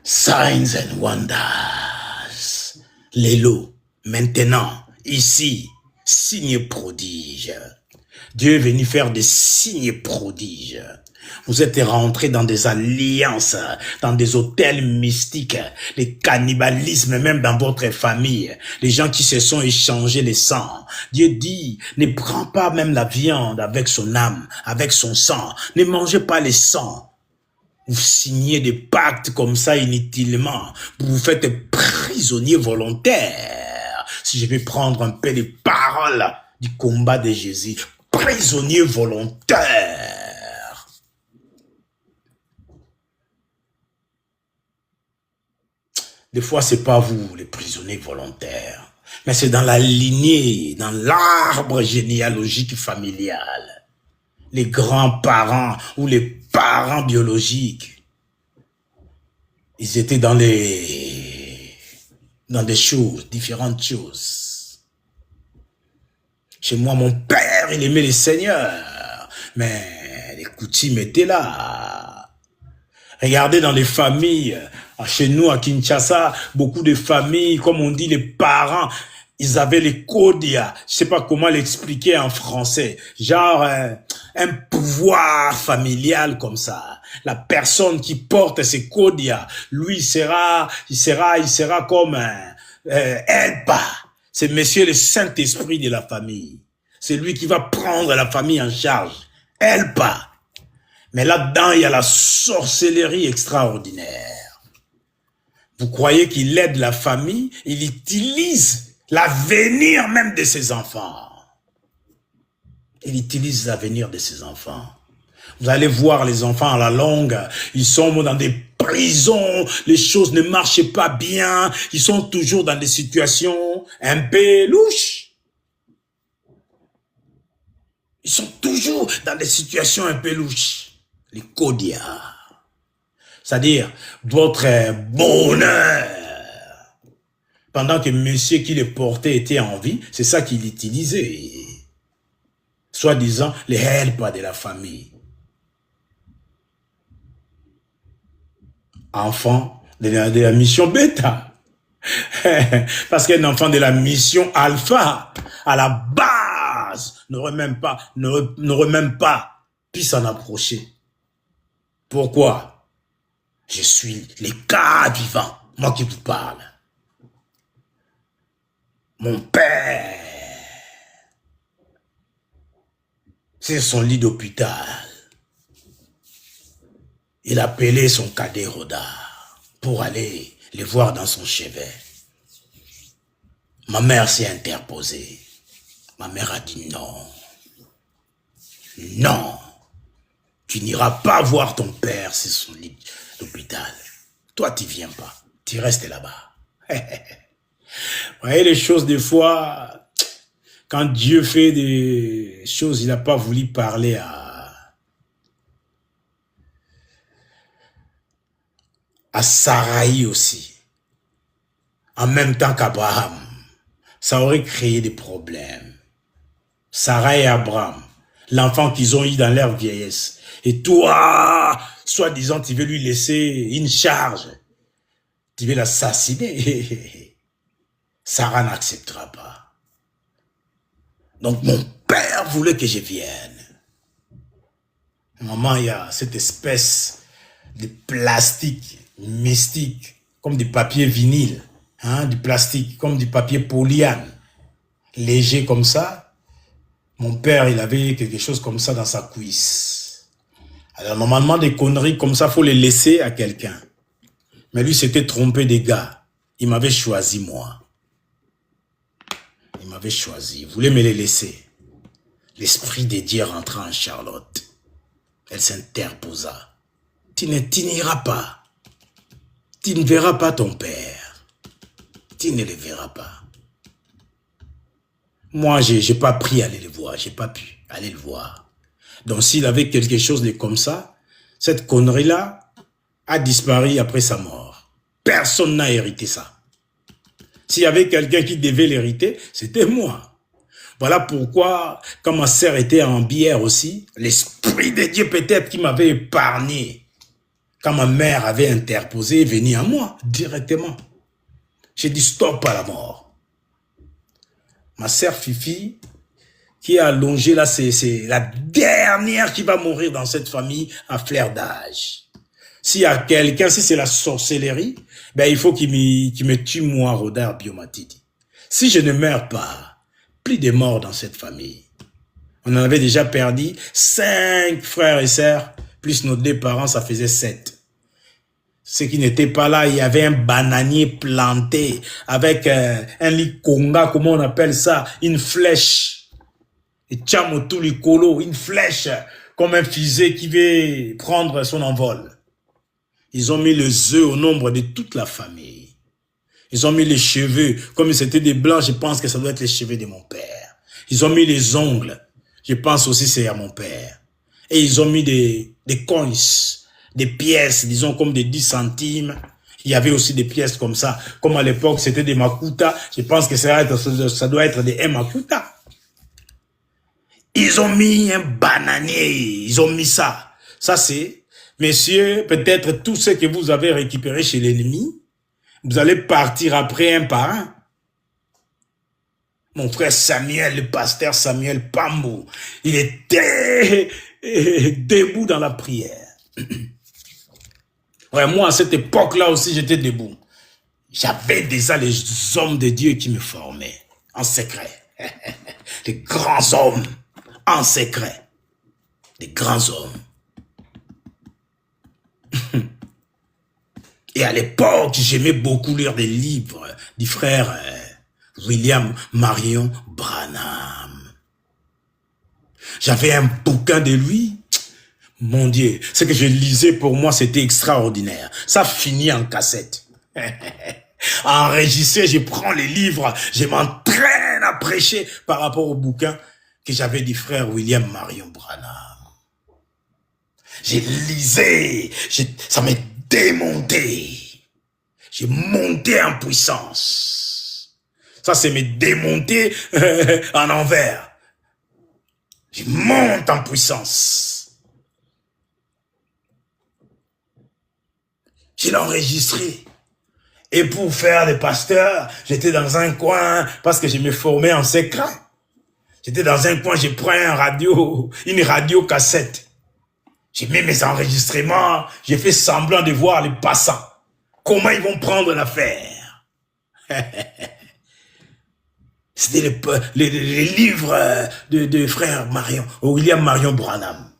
Signs and wonders. Lélo, maintenant, ici, signe prodige. Dieu est venu faire des signes prodiges. Vous êtes rentrés dans des alliances, dans des hôtels mystiques, les cannibalismes même dans votre famille, les gens qui se sont échangés les sangs. Dieu dit, ne prends pas même la viande avec son âme, avec son sang. Ne mangez pas les sangs. Vous signez des pactes comme ça inutilement. Vous vous faites prisonnier volontaire. Si je vais prendre un peu les paroles du combat de Jésus, prisonnier volontaire. Des fois, c'est pas vous, les prisonniers volontaires, mais c'est dans la lignée, dans l'arbre généalogique familial. Les grands-parents ou les parents biologiques, ils étaient dans des choses, différentes choses. Chez moi, mon père, il aimait les seigneurs, mais les coutumes étaient là. Regardez dans les familles, chez nous à Kinshasa, beaucoup de familles, comme on dit, les parents, ils avaient les kodia. Je sais pas comment l'expliquer en français. Genre, un pouvoir familial comme ça. La personne qui porte ces kodia, lui, il sera comme Elpa. C'est monsieur le Saint-Esprit de la famille. C'est lui qui va prendre la famille en charge. Elpa. Mais là-dedans, il y a la sorcellerie extraordinaire. Vous croyez qu'il aide la famille? Il utilise l'avenir même de ses enfants. Il utilise l'avenir de ses enfants. Vous allez voir les enfants à la longue, ils sont dans des prisons, les choses ne marchent pas bien, ils sont toujours dans des situations un peu louches. Ils sont toujours dans des situations un peu louches. Les kodia. C'est-à-dire, votre bonheur. Pendant que monsieur qui les portait était en vie, c'est ça qu'il utilisait. Soi-disant, les helpers de la famille. Enfant de la mission bêta. Parce qu'un enfant de la mission alpha, à la base, n'aurait même pas pu s'en approcher. Pourquoi? Je suis le cas vivant, moi qui vous parle. Mon père, c'est son lit d'hôpital. Il appelait son cadet Roda pour aller le voir dans son chevet. Ma mère s'est interposée. Ma mère a dit non. Non. Tu n'iras pas voir ton père, c'est son lit d'hôpital. Toi, tu viens pas. Tu restes là-bas. Vous voyez les choses des fois, quand Dieu fait des choses, il n'a pas voulu parler à Sarai aussi. En même temps qu'Abraham. Ça aurait créé des problèmes. Sarah et Abraham, l'enfant qu'ils ont eu dans leur vieillesse. Et toi, soi-disant, tu veux lui laisser une charge. Tu veux l'assassiner. Sarah n'acceptera pas. Donc mon père voulait que je vienne. Maman, il y a cette espèce de plastique mystique, comme du papier vinyle, hein, du plastique, comme du papier polyane, léger comme ça. Mon père, il avait quelque chose comme ça dans sa cuisse. Alors, normalement, des conneries comme ça, faut les laisser à quelqu'un. Mais lui, s'était trompé des gars. Il m'avait choisi, moi. Il m'avait choisi. Il voulait me les laisser. L'esprit de Dieu rentra en Charlotte. Elle s'interposa. Tu n'iras pas. Tu ne verras pas ton père. Tu ne le verras pas. Moi, j'ai pas pris à aller le voir. J'ai pas pu aller le voir. Donc, s'il avait quelque chose de comme ça, cette connerie-là a disparu après sa mort. Personne n'a hérité ça. S'il y avait quelqu'un qui devait l'hériter, c'était moi. Voilà pourquoi, quand ma sœur était en bière aussi, l'Esprit de Dieu peut-être qui m'avait épargné. Quand ma mère avait interposé, venir à moi directement. J'ai dit stop à la mort. Ma sœur Fifi, qui est allongée là, c'est la dernière qui va mourir dans cette famille à flair d'âge. S'il y a quelqu'un, si c'est la sorcellerie, ben il faut qu'il me tue moi, Rodar Biomatidi. Si je ne meurs pas, plus de morts dans cette famille. On en avait déjà perdu 5 frères et sœurs, plus nos 2 parents, ça faisait 7. Ceux qui n'étaient pas là, il y avait un bananier planté avec un likonga, comment on appelle ça, une flèche. Et tchamotou likolo, une flèche, comme un fusée qui veut prendre son envol. Ils ont mis les œufs au nombre de toute la famille. Ils ont mis les cheveux, comme c'était des blancs, je pense que ça doit être les cheveux de mon père. Ils ont mis les ongles, je pense aussi c'est à mon père. Et ils ont mis des coins, des pièces, disons comme des 10 centimes. Il y avait aussi des pièces comme ça. Comme à l'époque, c'était des makuta. Je pense que ça doit être des makuta. Ils ont mis un bananier. Ils ont mis ça. Ça c'est, messieurs, peut-être tous ceux que vous avez récupérés chez l'ennemi, vous allez partir après un par un. Mon frère Samuel, le pasteur Samuel Pambo, il était debout dans la prière. Ouais, moi, à cette époque-là aussi, j'étais debout. J'avais déjà les hommes de Dieu qui me formaient, en secret. Les grands hommes, en secret. Les grands hommes. Et à l'époque, j'aimais beaucoup lire des livres du frère William Marion Branham. J'avais un bouquin de lui. Mon Dieu, ce que je lisais pour moi, c'était extraordinaire. Ça finit en cassette. Enregistré, je prends les livres, je m'entraîne à prêcher par rapport au bouquin que j'avais du frère William Marion Branham. Je lisais, ça m'a démonté. J'ai monté en puissance. Ça, c'est me démonter en envers. Je monte en puissance. Je l'ai enregistré. Et pour faire des pasteurs, j'étais dans un coin parce que je me formais en secret. J'étais dans un coin, j'ai pris une radio cassette. J'ai mis mes enregistrements, j'ai fait semblant de voir les passants. Comment ils vont prendre l'affaire? C'était les livres de frère Marion, William Marion Branham.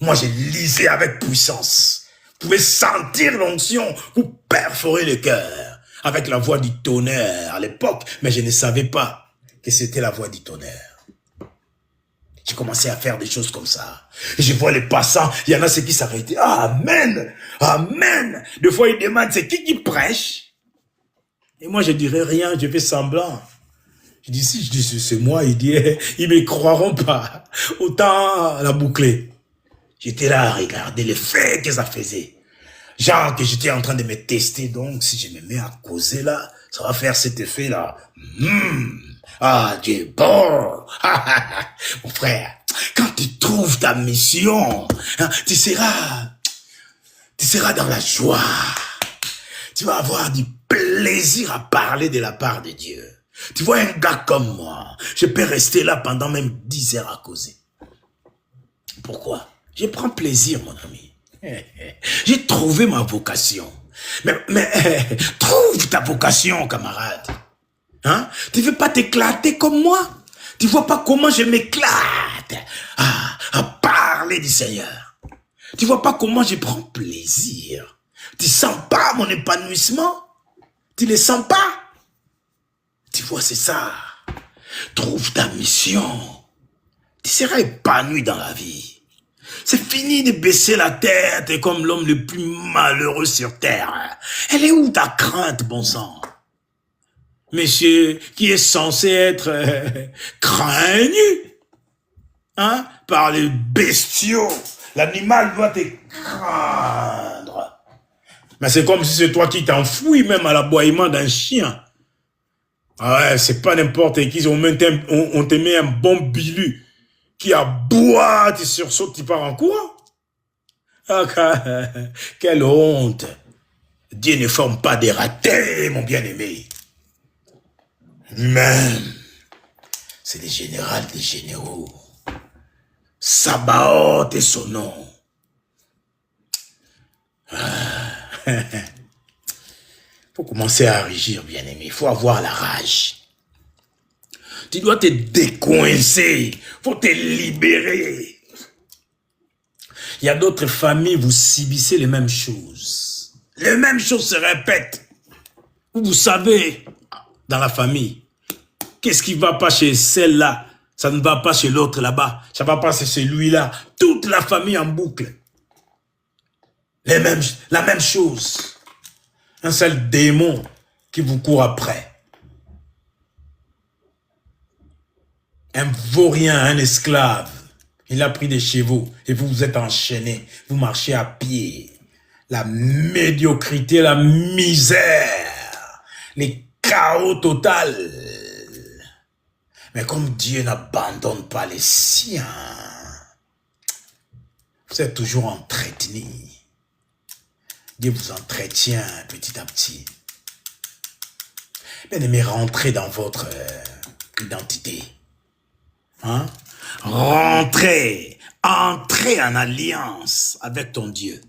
Moi, je lisais avec puissance. Vous pouvez sentir l'onction, vous perforer le cœur avec la voix du tonnerre à l'époque, mais je ne savais pas que c'était la voix du tonnerre. J'ai commencé à faire des choses comme ça. Et je vois les passants, il y en a ceux qui s'arrêtaient. Ah, amen, amen. Des fois, ils demandent, c'est qui prêche? Et moi, je dirais rien, je fais semblant. Je dis, si je dis c'est moi, il dit, ils me croiront pas. Autant la boucler. J'étais là à regarder les faits que ça faisait. Genre que j'étais en train de me tester, donc si je me mets à causer là, ça va faire cet effet-là. Ah, Dieu est bon. Mon frère, quand tu trouves ta mission, hein, tu seras dans la joie. Tu vas avoir du plaisir à parler de la part de Dieu. Tu vois un gars comme moi, je peux rester là pendant même 10 heures à causer. Pourquoi? Je prends plaisir, mon ami. J'ai trouvé ma vocation. Mais trouve ta vocation, camarade. Hein? Tu veux pas t'éclater comme moi? Tu vois pas comment je m'éclate à parler du Seigneur? Tu vois pas comment je prends plaisir? Tu sens pas mon épanouissement? Tu le sens pas? Tu vois, c'est ça. Trouve ta mission. Tu seras épanoui dans la vie. C'est fini de baisser la tête comme l'homme le plus malheureux sur terre. Elle est où ta crainte, bon sang? Monsieur, qui est censé être craignu, hein, par les bestiaux. L'animal doit te craindre. Mais c'est comme si c'est toi qui t'enfouis même à l'aboiement d'un chien. Ah ouais, c'est pas n'importe qui. On te met un bon bilu qui aboie, tu sursautes, tu pars en courant. Ah, quelle honte. Dieu ne forme pas des ratés, mon bien-aimé. Lui-même, c'est le général des généraux. Sabaoth est son nom. Faut commencer à régir, bien-aimé. Il faut avoir la rage. Tu dois te décoincer. Faut te libérer. Il y a d'autres familles, vous subissez les mêmes choses. Les mêmes choses se répètent. Vous savez, dans la famille, qu'est-ce qui ne va pas chez celle-là? Ça ne va pas chez l'autre là-bas. Ça ne va pas chez celui-là. Toute la famille en boucle. La même chose. Un seul démon qui vous court après. Un vaurien, un esclave. Il a pris des chevaux et vous vous êtes enchaînés. Vous marchez à pied. La médiocrité, la misère. Les chaos total. Mais comme Dieu n'abandonne pas les siens, vous êtes toujours entretenu. Dieu vous entretient petit à petit. Bien-aimé, rentrez dans votre identité. Hein? Rentrez, entrez en alliance avec ton Dieu.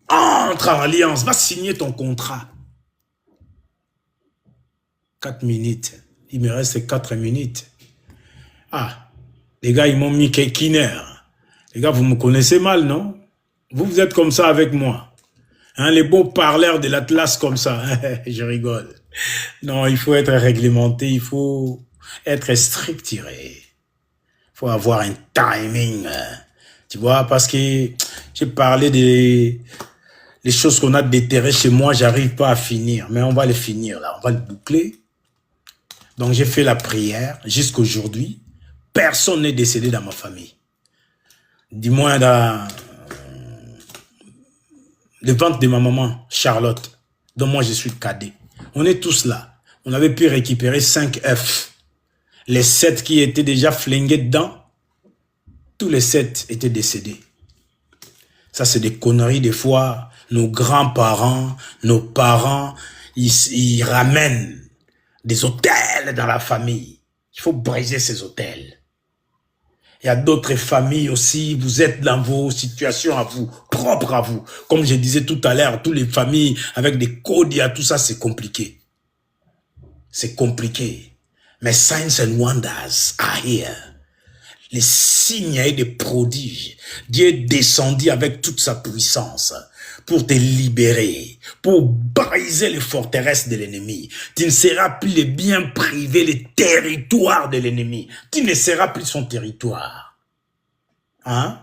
Entre en alliance, va signer ton contrat. 4 minutes. Il me reste 4 minutes. Ah, les gars, ils m'ont mis qu'une heure. Les gars, vous me connaissez mal, non? Vous êtes comme ça avec moi. Hein, les beaux parleurs de l'Atlas comme ça. Je rigole. Non, il faut être réglementé, il faut être structuré. Il faut avoir un timing. Tu vois, parce que j'ai parlé des choses qu'on a déterrées chez moi, j'arrive pas à finir. Mais on va les finir là, on va le boucler. Donc j'ai fait la prière jusqu'aujourd'hui. Personne n'est décédé dans ma famille. Du moins dans le ventre de ma maman, Charlotte, dont moi je suis cadet. On est tous là. On avait pu récupérer 5 œufs. Les 7 qui étaient déjà flingués dedans, tous les 7 étaient décédés. Ça, c'est des conneries des fois. Nos grands-parents, nos parents, ils ramènent des autels dans la famille. Il faut briser ces autels. Il y a d'autres familles aussi, vous êtes dans vos situations à vous, propres à vous. Comme je disais tout à l'heure, toutes les familles avec des codes, tout ça, c'est compliqué. C'est compliqué. Mais signs and wonders are here. Les signes et des prodiges. Dieu est descendu avec toute sa puissance pour te libérer, pour briser les forteresses de l'ennemi. Tu ne seras plus les biens privés, les territoires de l'ennemi. Tu ne seras plus son territoire. Hein?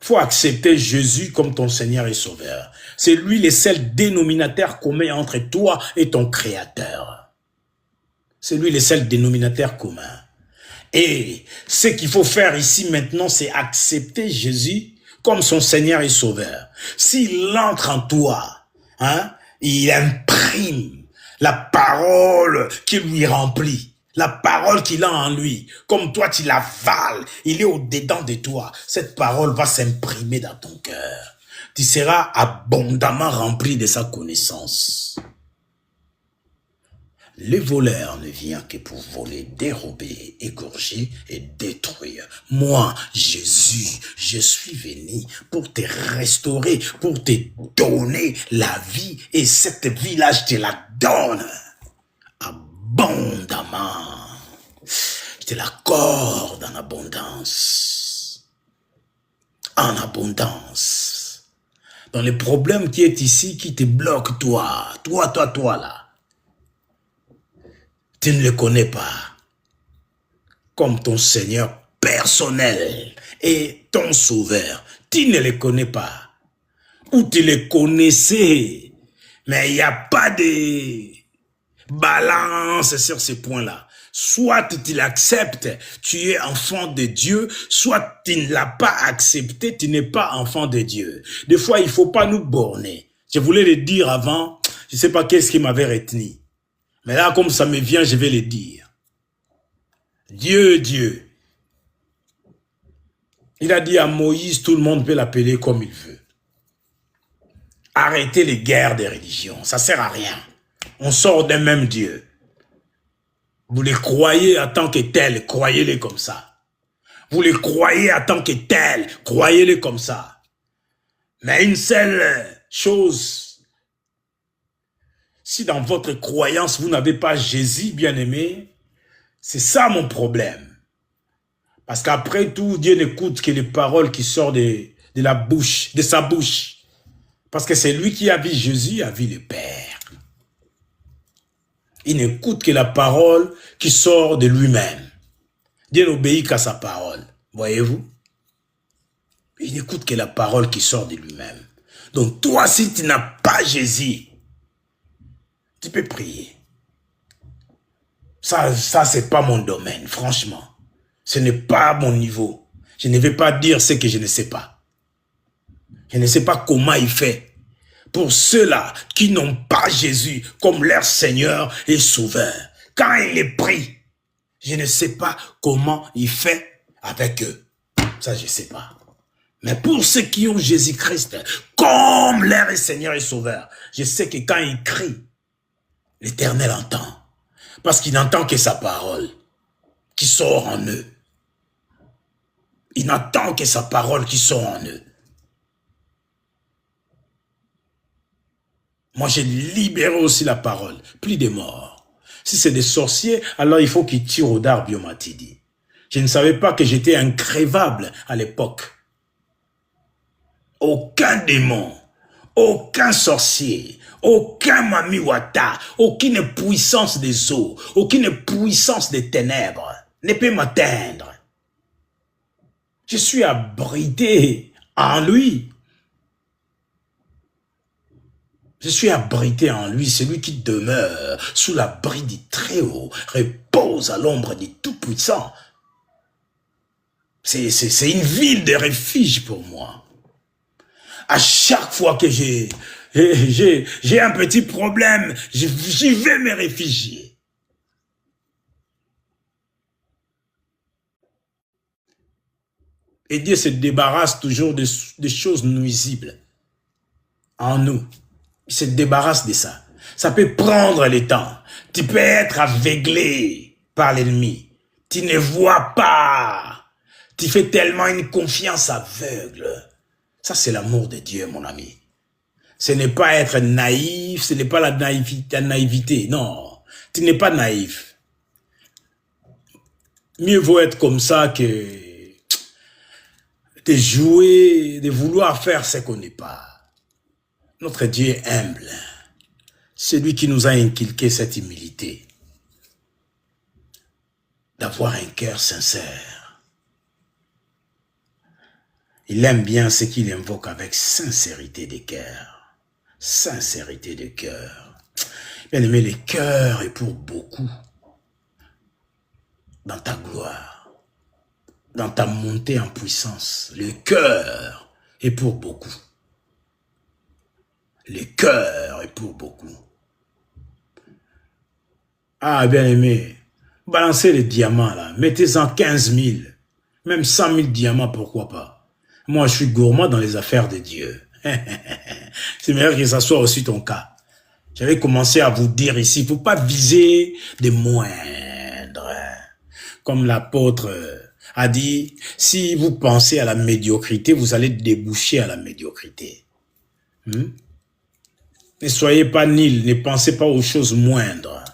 Faut accepter Jésus comme ton Seigneur et Sauveur. C'est lui le seul dénominateur commun entre toi et ton Créateur. C'est lui le seul dénominateur commun. Et ce qu'il faut faire ici maintenant, c'est accepter Jésus comme son Seigneur et Sauveur. S'il entre en toi, hein, il imprime la parole qui lui remplit, la parole qu'il a en lui. Comme toi, tu l'avales, il est au-dedans de toi. Cette parole va s'imprimer dans ton cœur. Tu seras abondamment rempli de sa connaissance. Le voleur ne vient que pour voler, dérober, égorger et détruire. Moi, Jésus, je suis venu pour te restaurer, pour te donner la vie. Et cette vie-là, je te la donne abondamment. Je te l'accorde en abondance. En abondance. Dans le problème qui est ici, qui te bloque, toi là. Tu ne le connais pas comme ton Seigneur personnel et ton Sauveur. Tu ne le connais pas. Ou tu le connaissais, mais il n'y a pas de balance sur ces points-là. Soit tu l'acceptes, tu es enfant de Dieu, soit tu ne l'as pas accepté, tu n'es pas enfant de Dieu. Des fois, il ne faut pas nous borner. Je voulais le dire avant, je ne sais pas qu'est-ce qui m'avait retenu. Mais là, comme ça me vient, je vais le dire. Dieu, Dieu. Il a dit à Moïse, tout le monde peut l'appeler comme il veut. Arrêtez les guerres des religions, ça ne sert à rien. On sort d'un même Dieu. Vous les croyez en tant que tels, croyez-les comme ça. Vous les croyez en tant que tels, croyez-les comme ça. Mais une seule chose, si dans votre croyance, vous n'avez pas Jésus, bien-aimé, c'est ça mon problème. Parce qu'après tout, Dieu n'écoute que les paroles qui sortent de la bouche, de sa bouche. Parce que c'est lui qui a vu Jésus, a vu le Père. Il n'écoute que la parole qui sort de lui-même. Dieu n'obéit qu'à sa parole. Voyez-vous? Il n'écoute que la parole qui sort de lui-même. Donc toi, si tu n'as pas Jésus, tu peux prier. Ça c'est pas mon domaine, franchement. Ce n'est pas mon niveau. Je ne vais pas dire ce que je ne sais pas. Je ne sais pas comment il fait. Pour ceux-là qui n'ont pas Jésus comme leur Seigneur et Sauveur, quand il est pris, je ne sais pas comment il fait avec eux. Ça, je ne sais pas. Mais pour ceux qui ont Jésus-Christ comme leur Seigneur et Sauveur, je sais que quand il crie, l'Éternel entend. Parce qu'il n'entend que sa parole qui sort en eux. Il n'entend que sa parole qui sort en eux. Moi, j'ai libéré aussi la parole. Plus de morts. Si c'est des sorciers, alors il faut qu'ils tirent au dard, Biomatidi. Je ne savais pas que j'étais incrévable à l'époque. Aucun démon, aucun sorcier, aucun mamiwata, aucune puissance des eaux, aucune puissance des ténèbres ne peut m'atteindre. Je suis abrité en lui. Je suis abrité en lui, celui qui demeure sous l'abri du Très-Haut, repose à l'ombre du Tout-Puissant. C'est une ville de refuge pour moi. À chaque fois que j'ai un petit problème, j'y vais me réfugier. Et Dieu se débarrasse toujours des choses nuisibles en nous. Il se débarrasse de ça. Ça peut prendre le temps. Tu peux être aveuglé par l'ennemi. Tu ne vois pas. Tu fais tellement une confiance aveugle. Ça, c'est l'amour de Dieu, mon ami. Ce n'est pas être naïf, ce n'est pas la naïveté. Non, tu n'es pas naïf. Mieux vaut être comme ça que de jouer, de vouloir faire ce qu'on n'est pas. Notre Dieu est humble. C'est lui qui nous a inculqué cette humilité. D'avoir un cœur sincère. Il aime bien ce qu'il invoque avec sincérité de cœur. Sincérité de cœur. Bien aimé, le cœur est pour beaucoup. Dans ta gloire. Dans ta montée en puissance. Le cœur est pour beaucoup. Le cœur est pour beaucoup. Ah, bien aimé, balancez les diamants là, mettez-en 15 000, même 100 000 diamants, pourquoi pas. Moi, je suis gourmand dans les affaires de Dieu. C'est meilleur que ça soit aussi ton cas. J'avais commencé à vous dire ici, il ne faut pas viser des moindres. Comme l'apôtre a dit, si vous pensez à la médiocrité, vous allez déboucher à la médiocrité. Ne soyez pas nuls, ne pensez pas aux choses moindres.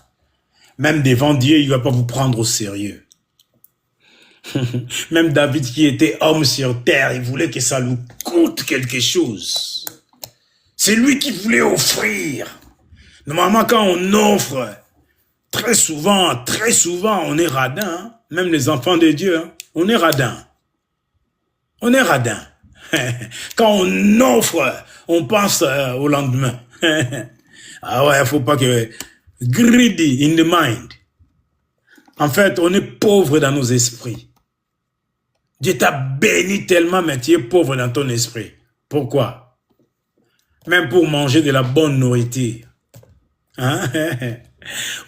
Même devant Dieu, il ne va pas vous prendre au sérieux. Même David qui était homme sur terre, il voulait que ça lui coûte quelque chose. C'est lui qui voulait offrir. Normalement, quand on offre, très souvent, on est radin. Hein? Même les enfants de Dieu, hein? On est radin. On est radin. Quand on offre, on pense au lendemain. Ah ouais, faut pas que greedy in the mind. En fait, on est pauvre dans nos esprits. Dieu t'a béni tellement, mais tu es pauvre dans ton esprit. Pourquoi? Même pour manger de la bonne nourriture. Hein?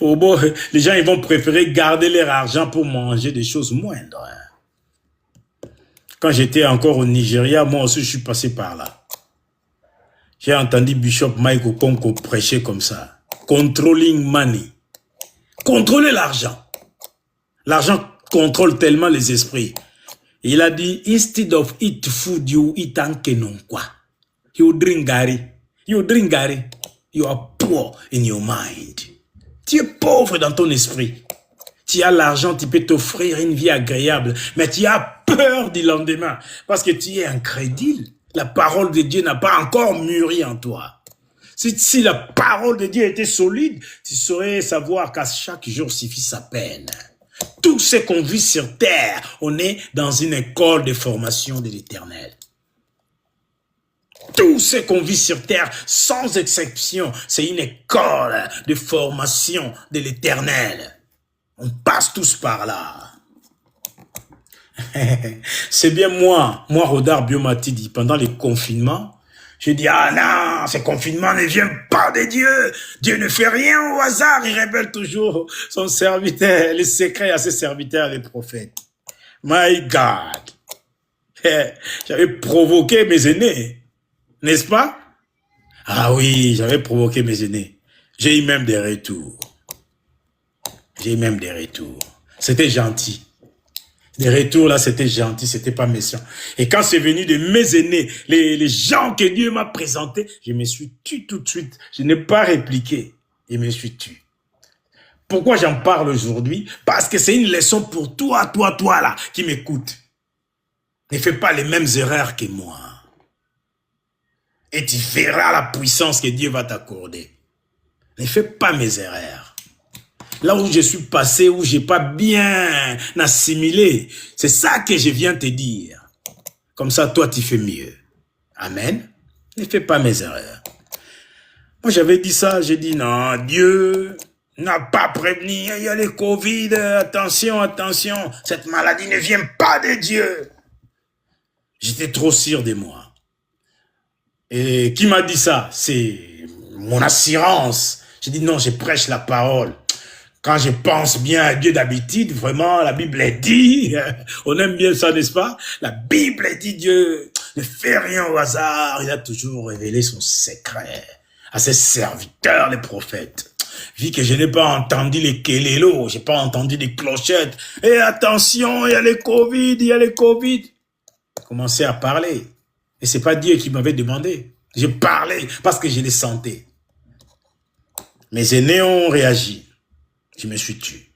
Oh bon, les gens ils vont préférer garder leur argent pour manger des choses moindres. Quand j'étais encore au Nigeria, moi aussi je suis passé par là. J'ai entendu Bishop Mike Okonko prêcher comme ça. Controlling money. Contrôler l'argent. L'argent contrôle tellement les esprits. Il a dit, instead of eat food, you eat ankenon-kwa. You drink gari. You drink gari. You are poor in your mind. Tu es pauvre dans ton esprit. Tu as l'argent, tu peux t'offrir une vie agréable, mais tu as peur du lendemain parce que tu es incrédule. La parole de Dieu n'a pas encore mûri en toi. Si la parole de Dieu était solide, tu saurais savoir qu'à chaque jour suffit sa peine. Tout ce qu'on vit sur terre, on est dans une école de formation de l'Éternel. Tout ce qu'on vit sur terre, sans exception, c'est une école de formation de l'Éternel. On passe tous par là. C'est bien moi, Rodar Biomatidi, pendant les confinements, je dis, ah non, ce confinement ne vient pas de Dieu. Dieu ne fait rien au hasard, il révèle toujours son serviteur, les secrets à ses serviteurs, les prophètes. My God. J'avais provoqué mes aînés, n'est-ce pas? Ah oui, j'avais provoqué mes aînés. J'ai eu même des retours. C'était gentil. Les retours là, c'était gentil, c'était pas méchant. Et quand c'est venu de mes aînés, les gens que Dieu m'a présentés, je me suis tué tout de suite. Je n'ai pas répliqué. Je me suis tué. Pourquoi j'en parle aujourd'hui? Parce que c'est une leçon pour toi là, qui m'écoute. Ne fais pas les mêmes erreurs que moi. Et tu verras la puissance que Dieu va t'accorder. Ne fais pas mes erreurs. Là où je suis passé, où j'ai pas bien assimilé, c'est ça que je viens te dire. Comme ça, toi, tu fais mieux. Amen. Ne fais pas mes erreurs. Moi, j'avais dit ça, j'ai dit non, Dieu n'a pas prévenu, il y a le Covid, attention, attention, cette maladie ne vient pas de Dieu. J'étais trop sûr de moi. Et qui m'a dit ça? C'est mon assurance. J'ai dit non, je prêche la parole. Quand je pense bien à Dieu d'habitude, vraiment, la Bible est dit, on aime bien ça, n'est-ce pas? La Bible est dit, Dieu ne fait rien au hasard, il a toujours révélé son secret à ses serviteurs, les prophètes. Vu que je n'ai pas entendu les kélélos, j'ai pas entendu les clochettes, et attention, il y a les Covid, il y a les Covid. Commencé à parler. Et c'est pas Dieu qui m'avait demandé. J'ai parlé parce que je les sentais. Mes aînés ont réagi. Je me suis tué.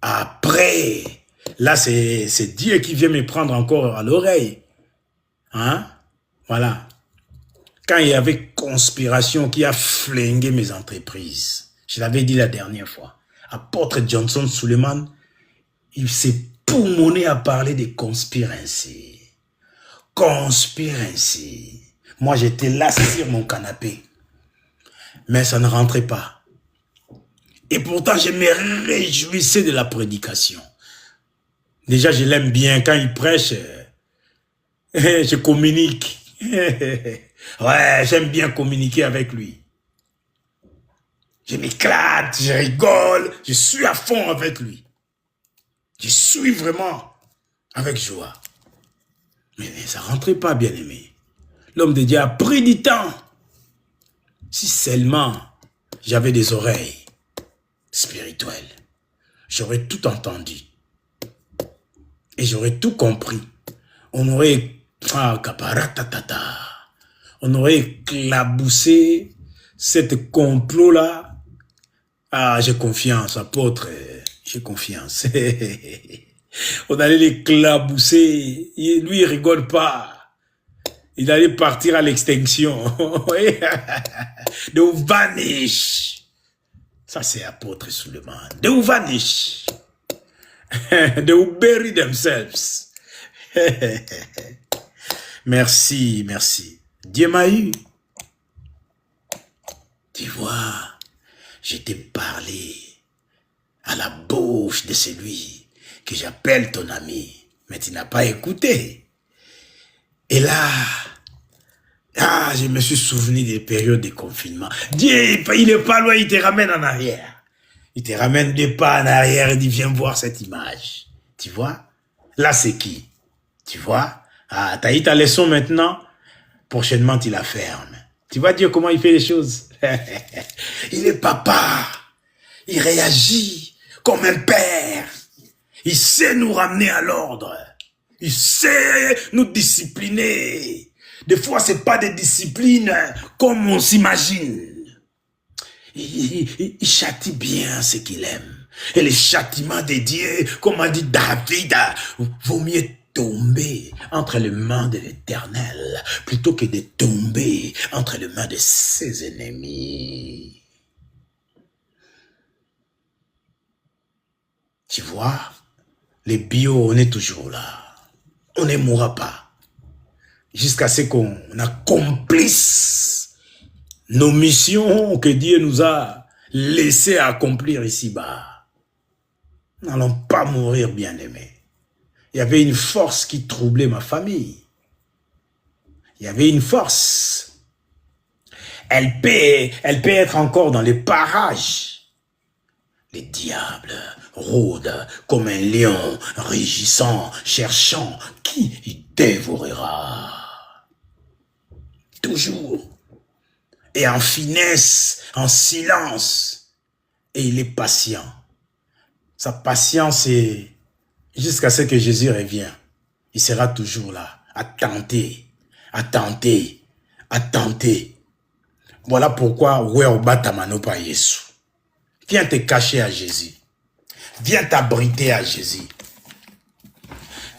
Après, là, c'est Dieu qui vient me prendre encore à l'oreille. Hein? Voilà. Quand il y avait conspiration qui a flingué mes entreprises, je l'avais dit la dernière fois, apôtre Johnson Suleiman, il s'est poumonné à parler de conspiration. Conspiration. Moi, j'étais là sur mon canapé. Mais ça ne rentrait pas. Et pourtant, je me réjouissais de la prédication. Déjà, je l'aime bien. Quand il prêche, je communique. Ouais, j'aime bien communiquer avec lui. Je m'éclate, je rigole, je suis à fond avec lui. Je suis vraiment avec joie. Mais ça ne rentrait pas, bien aimé. L'homme de Dieu a pris du temps. Si seulement j'avais des oreilles spirituelles, j'aurais tout entendu. Et j'aurais tout compris. On aurait... on aurait éclaboussé cette complot-là. Ah, j'ai confiance, apôtre. J'ai confiance. On allait l'éclabousser. Lui, il rigole pas. Il allait partir à l'extinction. De vanish. Ça, c'est apôtre Suleiman. De vanish. De bury themselves. Merci, merci. Dieu m'a eu. Tu vois, je t'ai parlé à la bouche de celui que j'appelle ton ami, mais tu n'as pas écouté. Et là, je me suis souvenu des périodes de confinement. Dieu, il n'est pas loin, il te ramène en arrière. Il te ramène 2 pas en arrière et dit, viens voir cette image. Tu vois? Là, c'est qui? Tu vois? Ah, t'as eu ta leçon maintenant? Prochainement, tu la fermes. Tu vois Dieu comment il fait les choses? Il est papa. Il réagit comme un père. Il sait nous ramener à l'ordre. Il sait nous discipliner. Des fois, c'est pas des disciplines comme on s'imagine. Il châtie bien ce qu'il aime. Et les châtiments de Dieu, comme a dit David, vaut mieux tomber entre les mains de l'Éternel plutôt que de tomber entre les mains de ses ennemis. Tu vois, les bio, on est toujours là. On ne mourra pas. Jusqu'à ce qu'on accomplisse nos missions que Dieu nous a laissées accomplir ici-bas. Nous n'allons pas mourir, bien-aimés. Il y avait une force qui troublait ma famille. Il y avait une force. Elle peut être encore dans les parages. Les diables rôdent comme un lion, rugissant, cherchant qui il dévorera. Toujours. Et en finesse, en silence. Et il est patient. Sa patience est jusqu'à ce que Jésus revienne. Il sera toujours là, à tenter, à tenter, à tenter. Voilà pourquoi, viens te cacher à Jésus. Viens t'abriter à Jésus.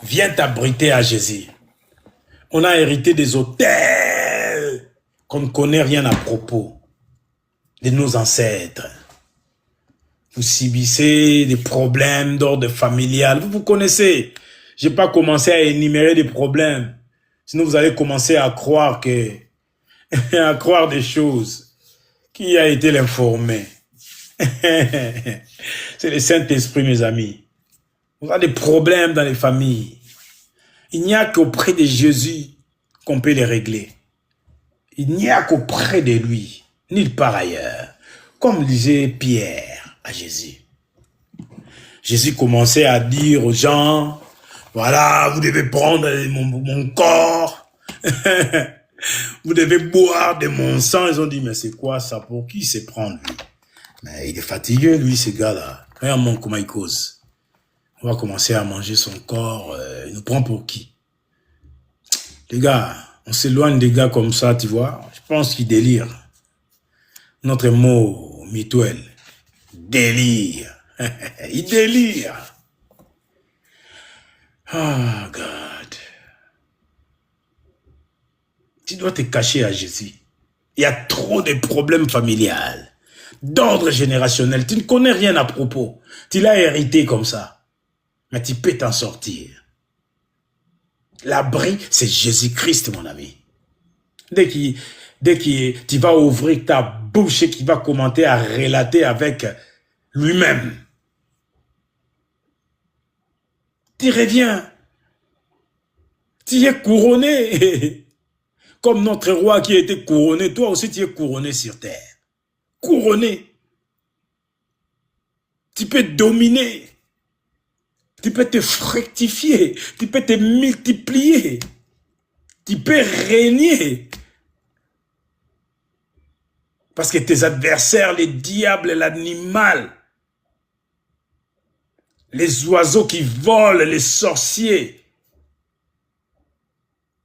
Viens t'abriter à Jésus. On a hérité des autels qu'on ne connaît rien à propos de nos ancêtres. Vous subissez des problèmes d'ordre familial. Vous connaissez. Je n'ai pas commencé à énumérer des problèmes. Sinon, vous allez commencer à croire à croire des choses. Qui a été l'informé? C'est le Saint-Esprit, mes amis. Vous avez des problèmes dans les familles. Il n'y a qu'auprès de Jésus qu'on peut les régler. Il n'y a qu'auprès de lui, nulle part ailleurs. Comme disait Pierre à Jésus. Jésus commençait à dire aux gens, voilà, vous devez prendre mon corps. Vous devez boire de mon sang. Ils ont dit, mais c'est quoi ça? Pour qui c'est prendre lui? Mais il est fatigué, lui, ce gars-là. Regarde comment il cause. On va commencer à manger son corps. Il nous prend pour qui? Les gars, on s'éloigne des gars comme ça, tu vois. Je pense qu'ils délirent. Notre mot mutuel. Délire. Il délire. Oh, God. Tu dois te cacher à Jésus. Il y a trop de problèmes familiales, d'ordre générationnel. Tu ne connais rien à propos. Tu l'as hérité comme ça. Mais tu peux t'en sortir. L'abri, c'est Jésus-Christ, mon ami. Dès que tu vas ouvrir ta bouche et qu'il va commenter à relater avec lui-même, tu reviens. Tu es couronné. Comme notre roi qui a été couronné, toi aussi tu es couronné sur terre. Couronné. Tu peux dominer. Tu peux te fructifier. Tu peux te multiplier. Tu peux régner. Parce que tes adversaires, les diables, l'animal, les oiseaux qui volent, les sorciers,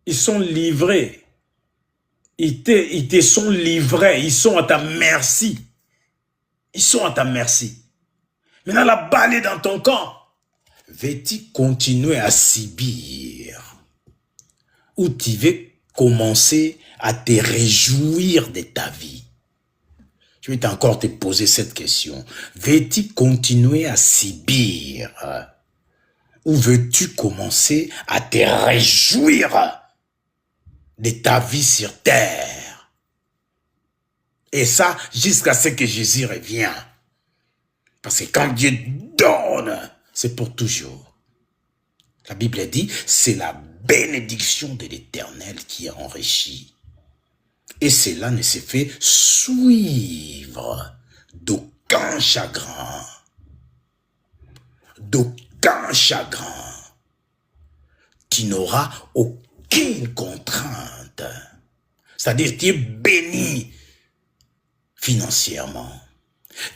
ils sont livrés. Ils te sont livrés. Ils sont à ta merci. Ils sont à ta merci. Maintenant, la balle est dans ton camp. Veux-tu continuer à subir? Ou tu veux commencer à te réjouir de ta vie? Je vais encore te poser cette question. Veux-tu continuer à subir? Ou veux-tu commencer à te réjouir de ta vie sur terre? Et ça, jusqu'à ce que Jésus revienne. Parce que quand Dieu donne, c'est pour toujours. La Bible dit, c'est la bénédiction de l'Éternel qui est enrichie. Et cela ne se fait suivre d'aucun chagrin. D'aucun chagrin. Tu n'auras aucune contrainte. C'est-à-dire, tu es béni financièrement.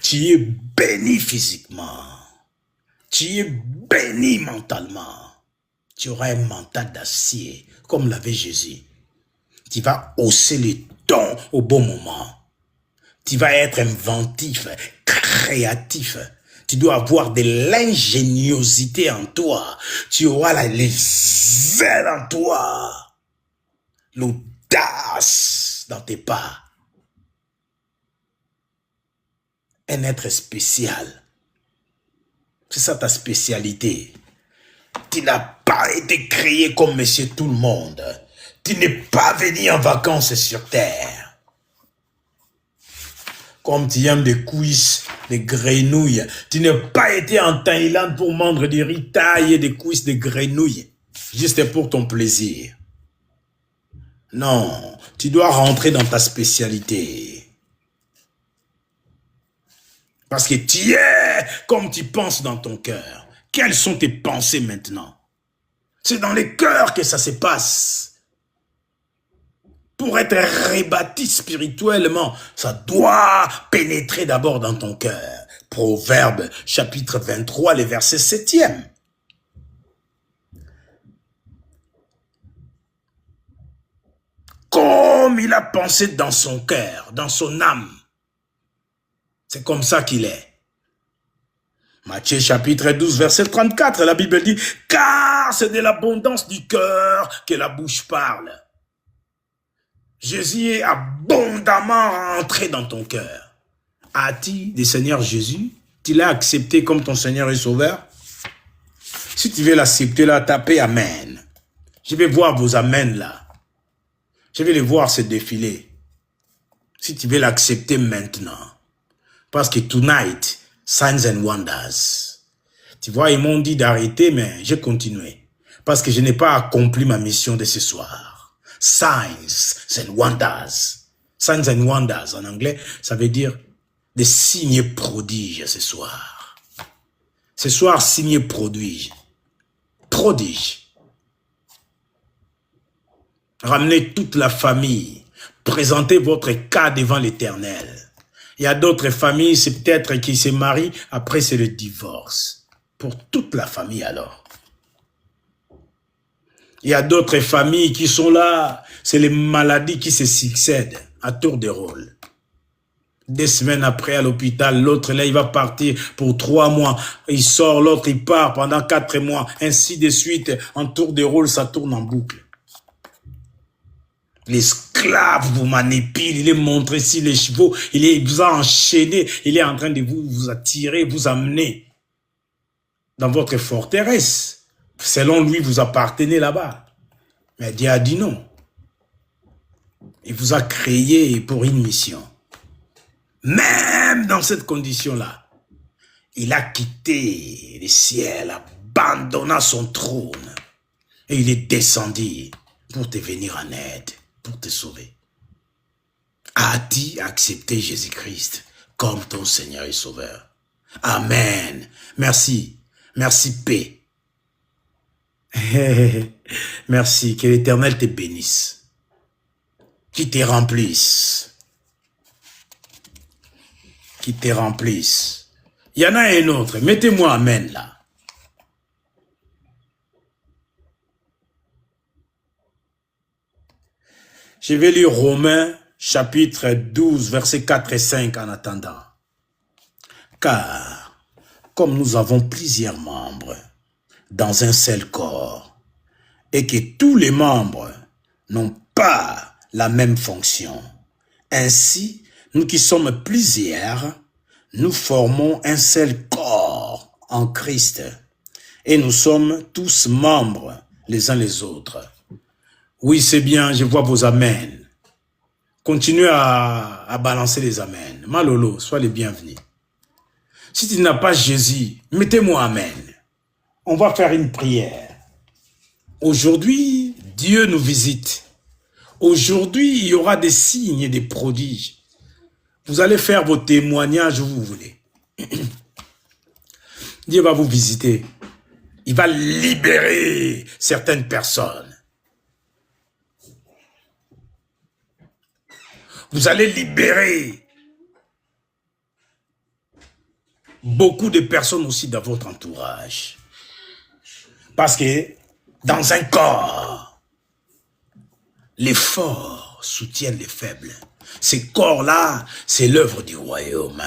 Tu es béni physiquement. Tu es béni mentalement. Tu auras un mental d'acier, comme l'avait Jésus. Tu vas hausser les tons au bon moment. Tu vas être inventif, créatif. Tu dois avoir de l'ingéniosité en toi. Tu auras les ailes en toi. L'audace dans tes pas. Un être spécial. C'est ça ta spécialité. Tu n'as pas été créé comme monsieur tout le monde. Tu n'es pas venu en vacances sur terre. Comme tu aimes des cuisses, des grenouilles. Tu n'as pas été en Thaïlande pour manger des ritailles et des cuisses de grenouilles. Juste pour ton plaisir. Non, tu dois rentrer dans ta spécialité. Parce que tu es comme tu penses dans ton cœur. Quelles sont tes pensées maintenant? C'est dans les cœurs que ça se passe. Pour être rebâti spirituellement, ça doit pénétrer d'abord dans ton cœur. Proverbe, chapitre 23, le verset 7e. Comme il a pensé dans son cœur, dans son âme. C'est comme ça qu'il est. Matthieu chapitre 12, verset 34, la Bible dit, « Car c'est de l'abondance du cœur que la bouche parle. » Jésus est abondamment rentré dans ton cœur. As-tu du Seigneur Jésus? Tu l'as accepté comme ton Seigneur et Sauveur? Si tu veux l'accepter là, tapez Amen. Je vais voir vos Amen là. Je vais les voir se défiler. Si tu veux l'accepter maintenant. Parce que tonight, signs and wonders. Tu vois, ils m'ont dit d'arrêter, mais j'ai continué. Parce que je n'ai pas accompli ma mission de ce soir. Signs and wonders. Signs and wonders, en anglais, ça veut dire des signes prodiges ce soir. Ce soir, signes prodiges. Prodige. Ramenez toute la famille. Présentez votre cas devant l'Éternel. Il y a d'autres familles, c'est peut-être qui se marient, après c'est le divorce. Pour toute la famille alors. Il y a d'autres familles qui sont là, c'est les maladies qui se succèdent à tour de rôle. 2 semaines après à l'hôpital, l'autre là il va partir pour 3 mois, il sort, l'autre il part pendant 4 mois, ainsi de suite, en tour de rôle ça tourne en boucle. L'esclave vous manipule, il est montré ici les chevaux, il vous a enchaîné, il est en train de vous attirer, vous amener dans votre forteresse. Selon lui, vous appartenez là-bas. Mais Dieu a dit non. Il vous a créé pour une mission. Même dans cette condition-là, il a quitté le ciel, abandonna son trône et il est descendu pour te venir en aide. Pour te sauver. As-tu accepté Jésus-Christ comme ton Seigneur et Sauveur? Amen. Merci. Merci, paix. Merci. Que l'Éternel te bénisse. Qu'il te remplisse. Qu'il te remplisse. Il y en a un autre. Mettez-moi Amen là. Je vais lire Romains, chapitre 12, versets 4 et 5 en attendant. Car, comme nous avons plusieurs membres dans un seul corps, et que tous les membres n'ont pas la même fonction, ainsi, nous qui sommes plusieurs, nous formons un seul corps en Christ, et nous sommes tous membres les uns les autres. Oui, c'est bien, je vois vos amens. Continuez à balancer les amens. Malolo, sois les bienvenus. Si tu n'as pas Jésus, mettez-moi amen. On va faire une prière. Aujourd'hui, Dieu nous visite. Aujourd'hui, il y aura des signes et des prodiges. Vous allez faire vos témoignages où vous voulez. Dieu va vous visiter. Il va libérer certaines personnes. Vous allez libérer beaucoup de personnes aussi dans votre entourage. Parce que dans un corps, les forts soutiennent les faibles. Ces corps-là, c'est l'œuvre du royaume.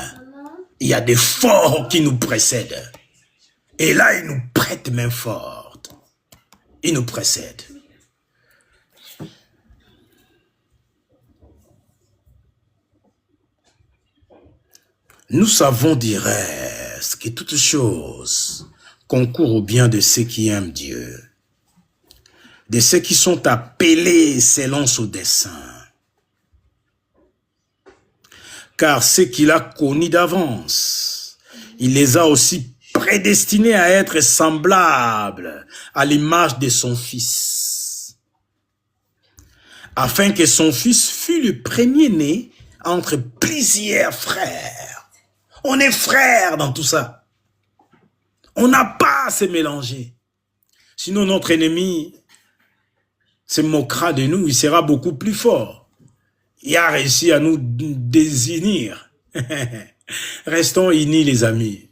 Il y a des forts qui nous précèdent. Et là, ils nous prêtent main forte. Ils nous précèdent. Nous savons du reste que toute chose concourt au bien de ceux qui aiment Dieu, de ceux qui sont appelés selon son dessein. Car ceux qu'il a connus d'avance, il les a aussi prédestinés à être semblables à l'image de son Fils, afin que son Fils fût le premier-né entre plusieurs frères. On est frères dans tout ça. On n'a pas à se mélanger. Sinon notre ennemi se moquera de nous, il sera beaucoup plus fort. Il a réussi à nous désunir. Restons unis les amis.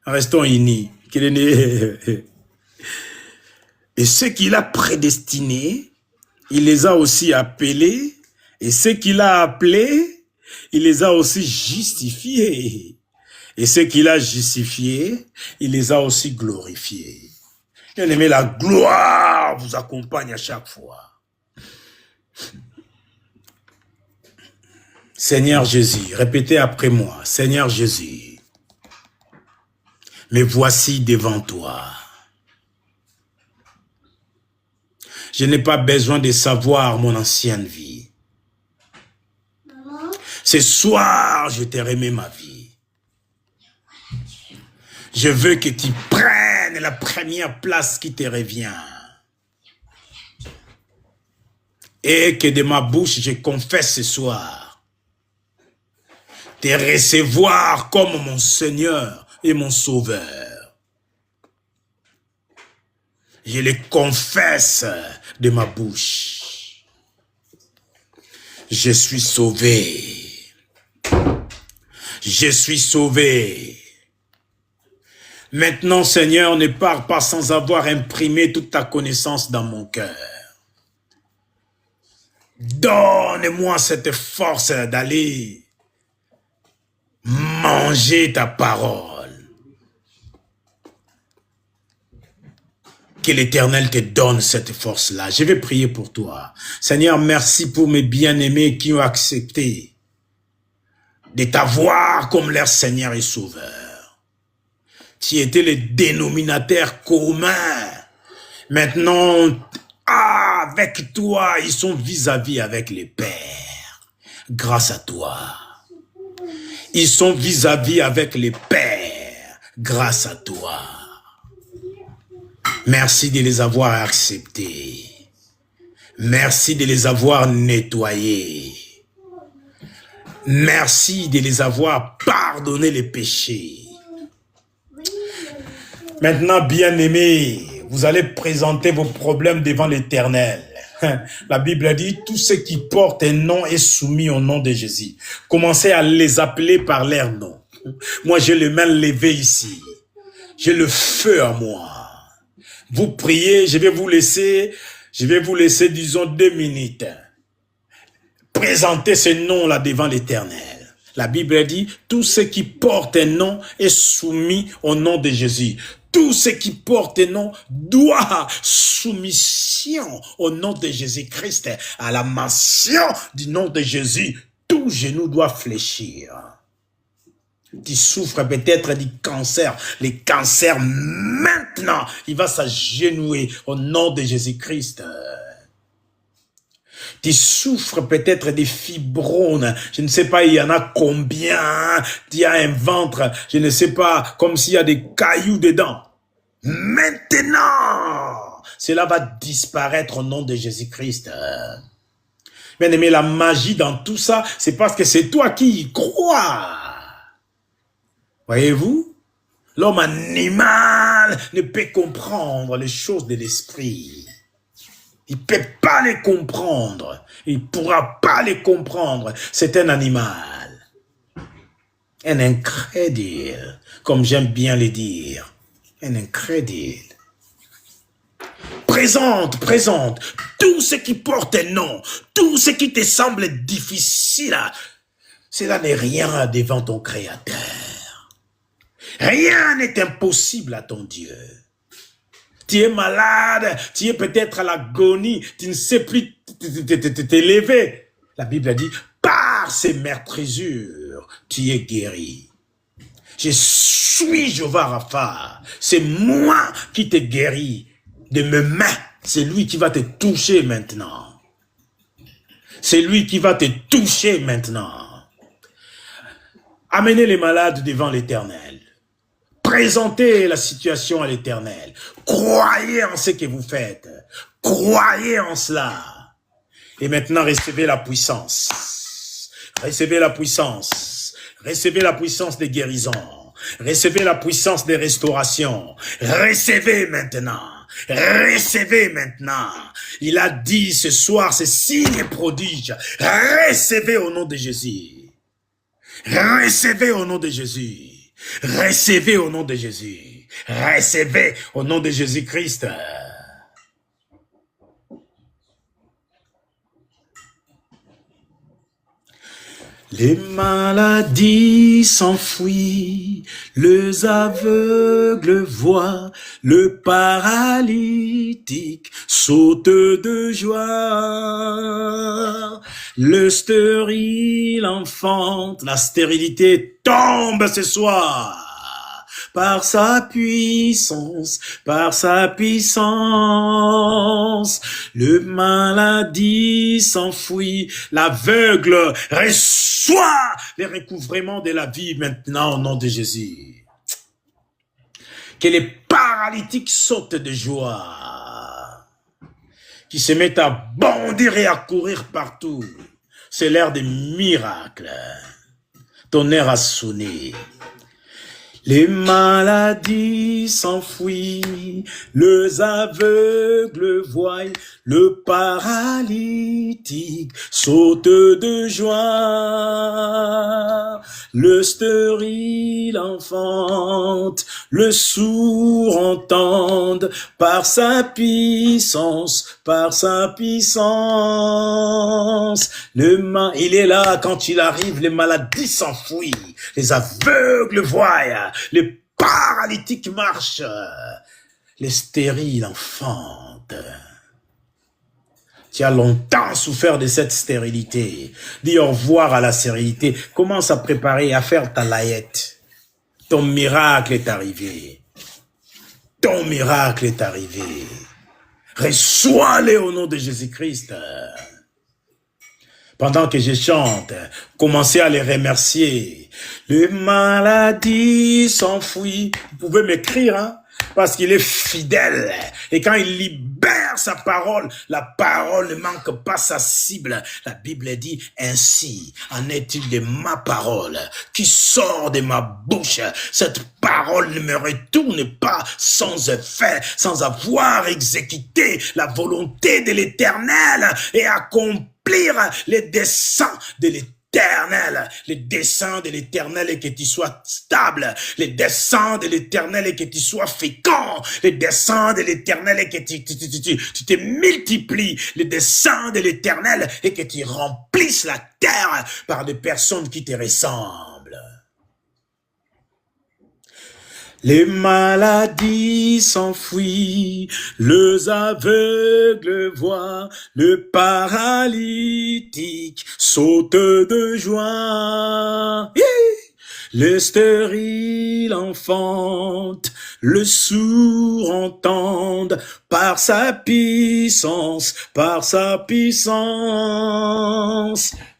Restons unis. Et ceux qu'il a prédestinés, il les a aussi appelés. Et ceux qu'il a appelés, il les a aussi justifiés. Et ceux qu'il a justifiés, il les a aussi glorifiés. Bien-aimé, la gloire vous accompagne à chaque fois. Seigneur Jésus, répétez après moi, Seigneur Jésus, me voici devant toi. Je n'ai pas besoin de savoir mon ancienne vie. Ce soir, je t'ai remis ma vie. Je veux que tu prennes la première place qui te revient. Et que de ma bouche, je confesse ce soir te recevoir comme mon Seigneur et mon Sauveur. Je le confesse de ma bouche. Je suis sauvé. Je suis sauvé. Maintenant, Seigneur, ne pars pas sans avoir imprimé toute ta connaissance dans mon cœur. Donne-moi cette force d'aller manger ta parole. Que l'Éternel te donne cette force-là. Je vais prier pour toi. Seigneur, merci pour mes bien-aimés qui ont accepté de t'avoir comme leur Seigneur et Sauveur. Tu étais le dénominateur commun. Maintenant, avec toi, ils sont vis-à-vis avec les pères. Grâce à toi. Ils sont vis-à-vis avec les pères. Grâce à toi. Merci de les avoir acceptés. Merci de les avoir nettoyés. Merci de les avoir pardonné les péchés. Maintenant, bien-aimés, vous allez présenter vos problèmes devant l'Éternel. La Bible a dit, tout ce qui porte un nom est soumis au nom de Jésus. Commencez à les appeler par leur nom. Moi, j'ai les mains levées ici. J'ai le feu à moi. Vous priez, je vais vous laisser, disons, 2 minutes. Présentez ce nom-là devant l'Éternel. La Bible dit, tout ce qui porte un nom est soumis au nom de Jésus. Tout ce qui porte un nom doit soumission au nom de Jésus-Christ. À la mention du nom de Jésus, tout genou doit fléchir. Tu souffres peut-être du cancer. Le cancer, maintenant, il va s'agenouiller au nom de Jésus-Christ. Tu souffres peut-être des fibromes. Je ne sais pas, il y en a combien. Tu as un ventre, je ne sais pas, comme s'il y a des cailloux dedans. Maintenant, cela va disparaître au nom de Jésus-Christ. Bien aimé, la magie dans tout ça, c'est parce que c'est toi qui y crois. Voyez-vous? L'homme animal ne peut comprendre les choses de l'esprit. Il ne peut pas les comprendre. Il ne pourra pas les comprendre. C'est un animal. Un incrédule, comme j'aime bien le dire. Un incrédule. Présente tout ce qui porte un nom, tout ce qui te semble difficile. Cela n'est rien devant ton Créateur. Rien n'est impossible à ton Dieu. Tu es malade, tu es peut-être à l'agonie, tu ne sais plus t'élever. La Bible a dit, par ses meurtrissures, tu es guéri. Je suis Jéhovah Rapha. C'est moi qui te guéris de mes mains. C'est lui qui va te toucher maintenant. C'est lui qui va te toucher maintenant. Amenez les malades devant l'Éternel. Présentez la situation à l'Éternel. Croyez en ce que vous faites. Croyez en cela. Et maintenant, recevez la puissance. Recevez la puissance. Recevez la puissance des guérisons. Recevez la puissance des restaurations. Recevez maintenant. Recevez maintenant. Il a dit ce soir, ces signes et prodiges. Recevez au nom de Jésus. Recevez au nom de Jésus. Recevez au nom de Jésus. Recevez au nom de Jésus-Christ. Les maladies s'enfuient, les aveugles voient, le paralytique saute de joie. Le stérile enfante, la stérilité tombe ce soir. Par sa puissance, le maladie s'enfuit, l'aveugle reçoit les recouvrements de la vie maintenant au nom de Jésus. Que les paralytiques sautent de joie, qui se mettent à bondir et à courir partout. C'est l'heure des miracles. Ton heure a sonné. Les maladies s'enfuient, les aveugles voient, le paralytique saute de joie. Le stérile enfante, le sourd entende, par sa puissance, il est là, quand il arrive, les maladies s'enfuient, les aveugles voient, les paralytiques marchent, les stériles enfantent. Tu as longtemps souffert de cette stérilité. Dis au revoir à la stérilité. Commence à préparer, à faire ta layette. Ton miracle est arrivé. Ton miracle est arrivé. Reçois-les au nom de Jésus-Christ. Pendant que je chante, commencez à les remercier. Les maladies s'enfuient. Vous pouvez m'écrire, hein? Parce qu'il est fidèle. Et quand il libère sa parole, la parole ne manque pas sa cible. La Bible dit, ainsi en est-il de ma parole qui sort de ma bouche. Cette parole ne me retourne pas sans effet, sans avoir exécuté la volonté de l'Éternel et accomplir les desseins de l'Éternel. Les desseins de l'Éternel est que tu sois stable. Les desseins de l'Éternel est que tu sois fécond. Les desseins de l'Éternel est que tu te multiplies. Les desseins de l'Éternel est que tu remplisses la terre par des personnes qui te ressemblent. Les maladies s'enfuient, les aveugles voient, le paralytique saute de joie. Le stérile enfante, le sourd entende, par sa puissance,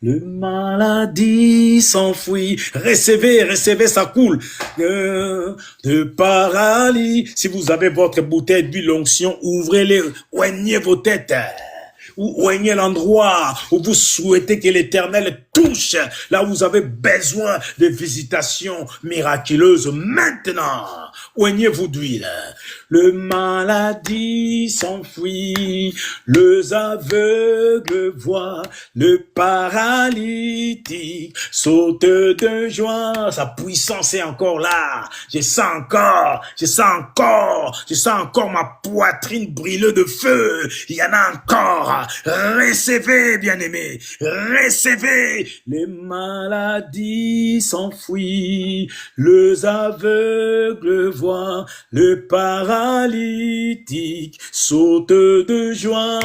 le maladie s'enfuit. Recevez, ça coule. De paralysie. Si vous avez votre bouteille d'huile onction, ouvrez-les, oignez vos têtes. Ou oignez l'endroit où vous souhaitez que l'Éternel touche, là où vous avez besoin de visitations miraculeuses maintenant. Oignez-vous d'huile. Le maladie s'enfuit, les aveugles voient, le paralytique saute de joie. Sa puissance est encore là. Je sens encore ma poitrine brûler de feu. Il y en a encore. Recevez, bien-aimés, recevez. Les maladies s'enfuient, les aveugles voient, le paralytique saute de joie.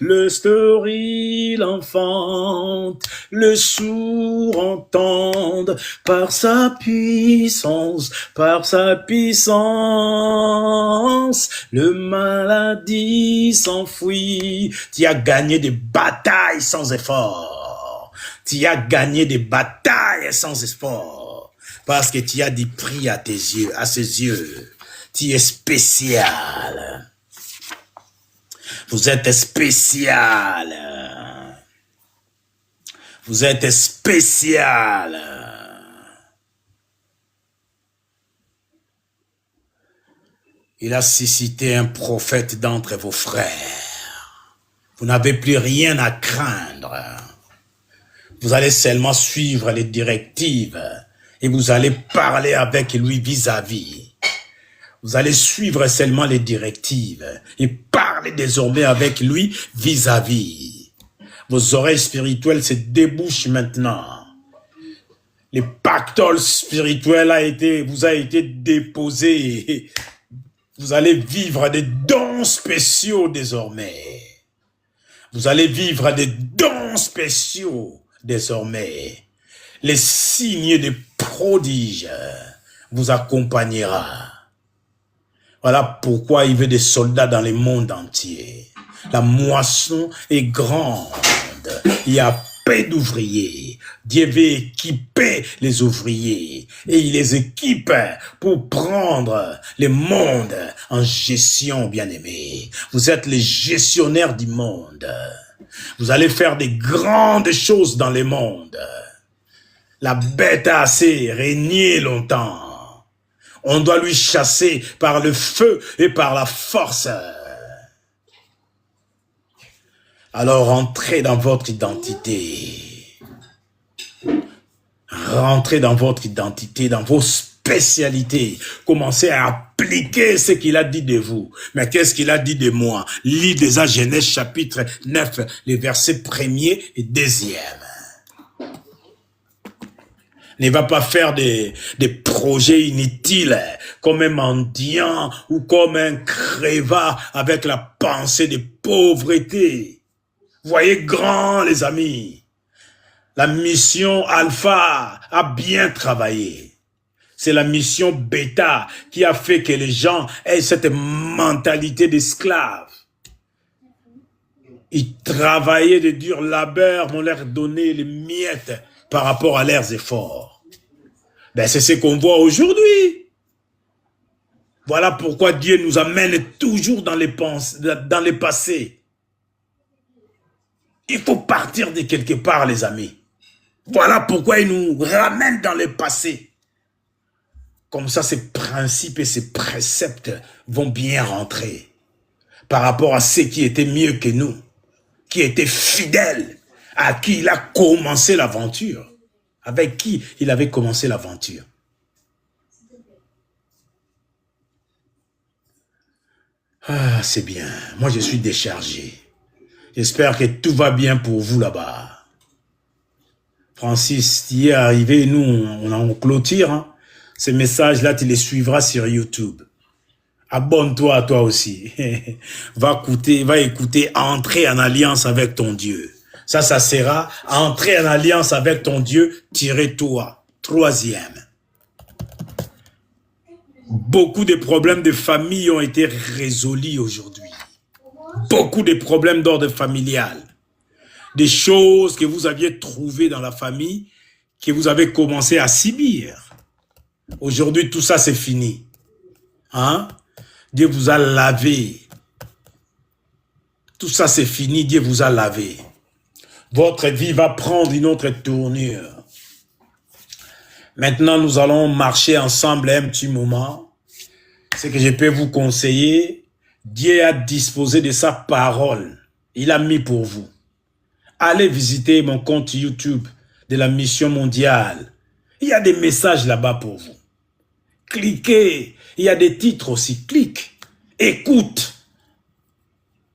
Le stérile enfante, le sourd entende, par sa puissance, le maladie s'enfuit. Tu as gagné des batailles sans effort. Tu as gagné des batailles sans effort. Parce que tu as du prix à tes yeux, à ses yeux. Tu es spécial. Vous êtes spécial. Vous êtes spécial. Il a suscité un prophète d'entre vos frères. Vous n'avez plus rien à craindre. Vous allez seulement suivre les directives et vous allez parler avec lui vis-à-vis. Vous allez suivre seulement les directives et parler désormais avec lui vis-à-vis. Vos oreilles spirituelles se débouchent maintenant. Le pactole spirituel vous a été déposé. Vous allez vivre des dons spéciaux désormais. Vous allez vivre des dons spéciaux désormais. Les signes des prodiges vous accompagnera. Voilà pourquoi il veut des soldats dans le monde entier. La moisson est grande. Il y a peu d'ouvriers. Dieu veut équiper les ouvriers. Et il les équipe pour prendre le monde en gestion, bien-aimés. Vous êtes les gestionnaires du monde. Vous allez faire des grandes choses dans le monde. La bête a assez régné longtemps. On doit lui chasser par le feu et par la force. Alors entrez dans votre identité. Rentrez dans votre identité, dans vos spécialités. Commencez à appliquer ce qu'il a dit de vous. Mais qu'est-ce qu'il a dit de moi? Lis déjà Genèse chapitre 9, les versets 1er et 2e. Ne va pas faire des projets inutiles comme un mendiant ou comme un crevard avec la pensée de pauvreté. Voyez grand, les amis. La mission alpha a bien travaillé. C'est la mission bêta qui a fait que les gens aient cette mentalité d'esclave. Ils travaillaient de dur labeur, on leur donnait les miettes par rapport à leurs efforts. Ben, c'est ce qu'on voit aujourd'hui. Voilà pourquoi Dieu nous amène toujours dans les passés. Il faut partir de quelque part, les amis. Voilà pourquoi il nous ramène dans le passé. Comme ça, ces principes et ces préceptes vont bien rentrer par rapport à ceux qui étaient mieux que nous, qui étaient fidèles, à qui il a commencé l'aventure. Avec qui il avait commencé l'aventure. Ah, c'est bien. Moi, je suis déchargé. J'espère que tout va bien pour vous là-bas. Francis, tu y es arrivé, nous, on clôture. Hein. Ces messages-là, tu les suivras sur YouTube. Abonne-toi à toi aussi. Va écouter, entrer en alliance avec ton Dieu. Ça sert à entrer en alliance avec ton Dieu, -toi. Troisième. Beaucoup de problèmes de famille ont été résolus aujourd'hui. Beaucoup de problèmes d'ordre familial. Des choses que vous aviez trouvées dans la famille, que vous avez commencé à subir. Aujourd'hui, tout ça, c'est fini. Hein? Dieu vous a lavé. Tout ça, c'est fini. Dieu vous a lavé. Votre vie va prendre une autre tournure. Maintenant, nous allons marcher ensemble un petit moment. Ce que je peux vous conseiller, Dieu a disposé de sa parole. Il a mis pour vous. Allez visiter mon compte YouTube de la Mission mondiale. Il y a des messages là-bas pour vous. Cliquez. Il y a des titres aussi. Clique. Écoute.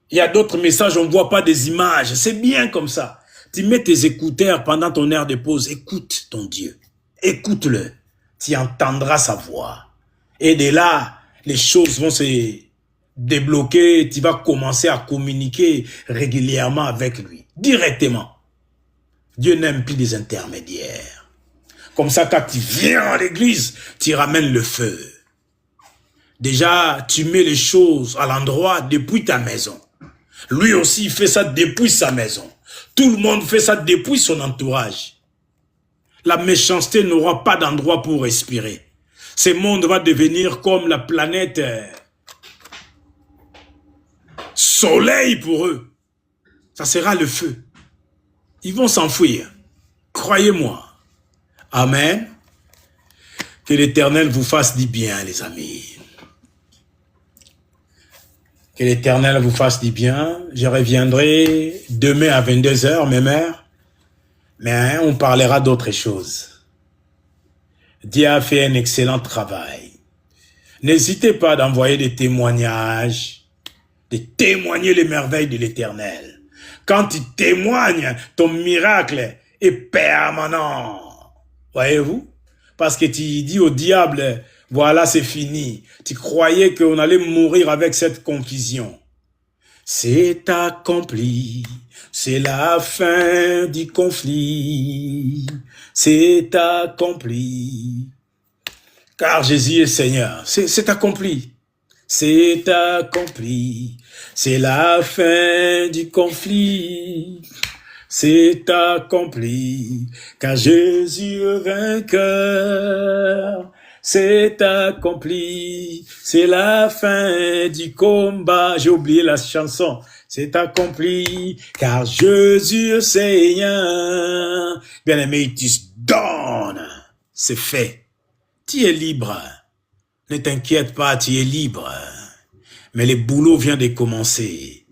Il y a d'autres messages, on ne voit pas des images. C'est bien comme ça. Tu mets tes écouteurs pendant ton heure de pause. Écoute ton Dieu. Écoute-le. Tu entendras sa voix. Et de là, les choses vont se débloquer. Tu vas commencer à communiquer régulièrement avec lui. Directement. Dieu n'aime plus les intermédiaires. Comme ça, quand tu viens à l'église, tu ramènes le feu. Déjà, tu mets les choses à l'endroit depuis ta maison. Lui aussi, il fait ça depuis sa maison. Tout le monde fait ça depuis son entourage. La méchanceté n'aura pas d'endroit pour respirer. Ce monde va devenir comme la planète soleil pour eux. Ça sera le feu. Ils vont s'enfuir. Croyez-moi. Amen. Que l'Éternel vous fasse du bien, les amis. Que l'Éternel vous fasse du bien. Je reviendrai demain à 22 h, mes mères. Mais on parlera d'autres choses. Dieu a fait un excellent travail. N'hésitez pas d'envoyer des témoignages, de témoigner les merveilles de l'Éternel. Quand tu témoignes, ton miracle est permanent. Voyez-vous? Parce que tu dis au diable, voilà, c'est fini. Tu croyais qu'on allait mourir avec cette confusion. C'est accompli, c'est la fin du conflit, c'est accompli. Car Jésus est Seigneur, c'est accompli, c'est accompli, c'est la fin du conflit, c'est accompli, car Jésus est vainqueur. C'est accompli, c'est la fin du combat. J'ai oublié la chanson. C'est accompli, car Jésus est Seigneur. Bien-aimé, il te donne. C'est fait. Tu es libre. Ne t'inquiète pas, tu es libre. Mais le boulot vient de commencer.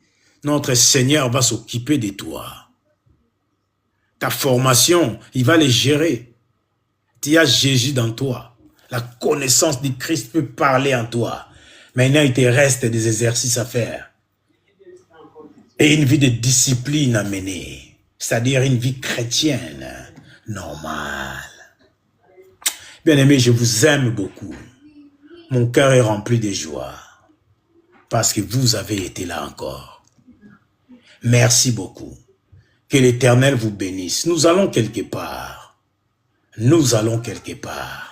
Notre Seigneur va s'occuper de toi. Ta formation, il va les gérer. Tu as Jésus dans toi. La connaissance du Christ peut parler en toi. Maintenant, il te reste des exercices à faire. Et une vie de discipline à mener. C'est-à-dire une vie chrétienne normale. Bien-aimés, je vous aime beaucoup. Mon cœur est rempli de joie. Parce que vous avez été là encore. Merci beaucoup. Que l'Éternel vous bénisse. Nous allons quelque part. Nous allons quelque part.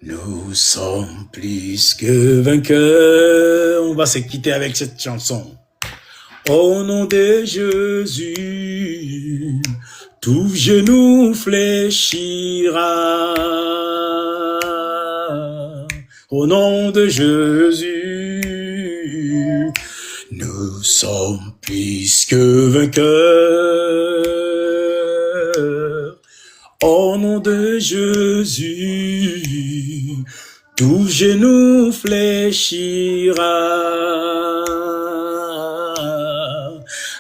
Nous sommes plus que vainqueurs. On va se quitter avec cette chanson. Au nom de Jésus, tout genou fléchira. Au nom de Jésus, nous sommes plus que vainqueurs. Au nom de Jésus, tout genou fléchira.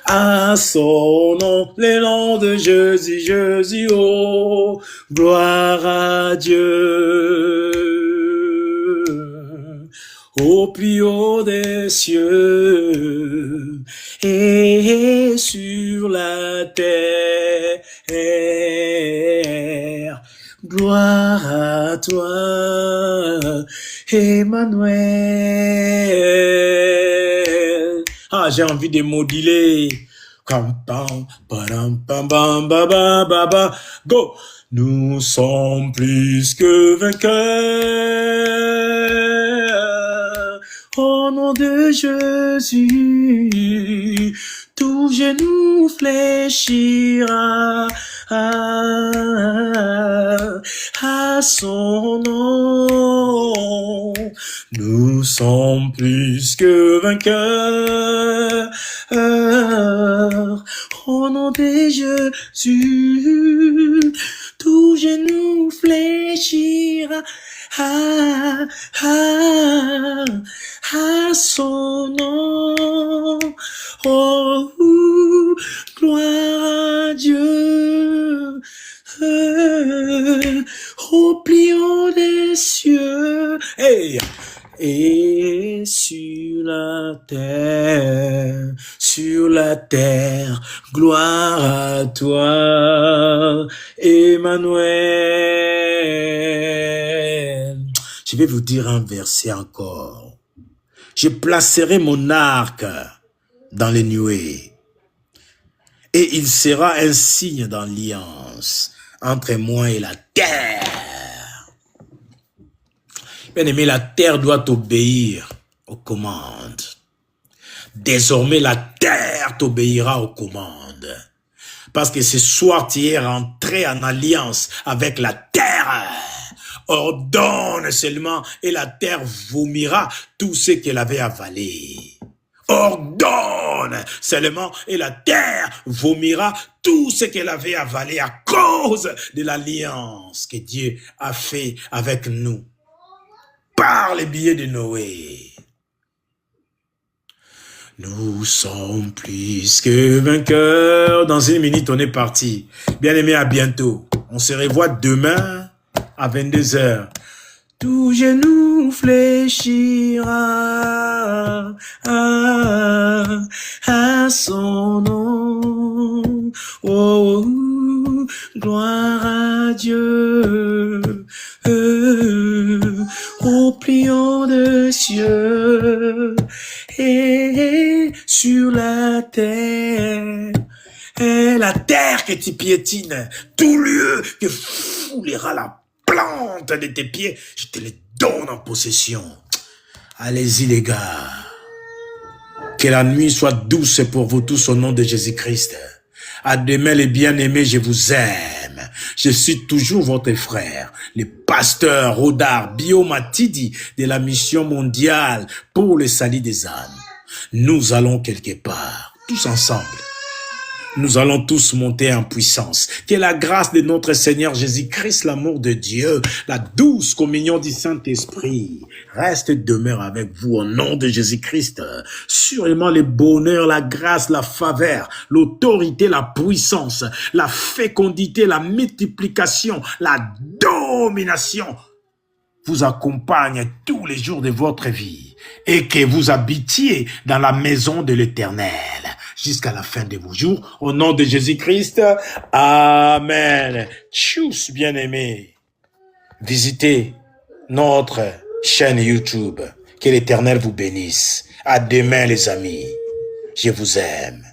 À son nom, le nom de Jésus, Jésus, oh, gloire à Dieu. Au plus haut des cieux et sur la terre, gloire à toi, Emmanuel. Ah, j'ai envie de moduler. Pam, pam, padam, pam, bam, ba, ba, ba, ba. Go! Nous sommes plus que vainqueurs. Au nom de Jésus, tout genou fléchira à son nom. Nous sommes plus que vainqueurs. Au nom de Jésus, tout genou fléchira à son nom. Oh, gloire à Dieu. Au pliant des cieux. Hey! Et sur la terre, gloire à toi, Emmanuel. Je vais vous dire un verset encore. Je placerai mon arc dans les nuées, et il sera un signe d'alliance entre moi et la terre. Bien-aimé, la terre doit obéir aux commandes. Désormais, la terre t'obéira aux commandes. Parce que ce soir, tu es rentré en alliance avec la terre. Ordonne seulement et la terre vomira tout ce qu'elle avait avalé. Ordonne seulement et la terre vomira tout ce qu'elle avait avalé à cause de l'alliance que Dieu a fait avec nous par les billets de Noé. Nous sommes plus que vainqueurs. Dans une minute, on est parti. Bien-aimés, à bientôt. On se revoit demain à 22h. Tout genou fléchira à son nom. Oh, gloire à Dieu. Au pliant de cieux et sur la terre que tu piétines, tout lieu que foulera la plante de tes pieds, je te les donne en possession. Allez-y les gars. Que la nuit soit douce pour vous tous au nom de Jésus-Christ. À demain les bien-aimés, je vous aime. Je suis toujours votre frère, le pasteur Rodar Biomatidi de la mission mondiale pour le salut des âmes. Nous allons quelque part, tous ensemble. Nous allons tous monter en puissance. Que la grâce de notre Seigneur Jésus-Christ, l'amour de Dieu, la douce communion du Saint-Esprit reste et demeure avec vous au nom de Jésus-Christ. Sûrement le bonheur, la grâce, la faveur, l'autorité, la puissance, la fécondité, la multiplication, la domination vous accompagne tous les jours de votre vie et que vous habitiez dans la maison de l'Éternel jusqu'à la fin de vos jours. Au nom de Jésus-Christ, Amen. Tchuss, bien-aimés. Visitez notre chaîne YouTube. Que l'Éternel vous bénisse. À demain, les amis. Je vous aime.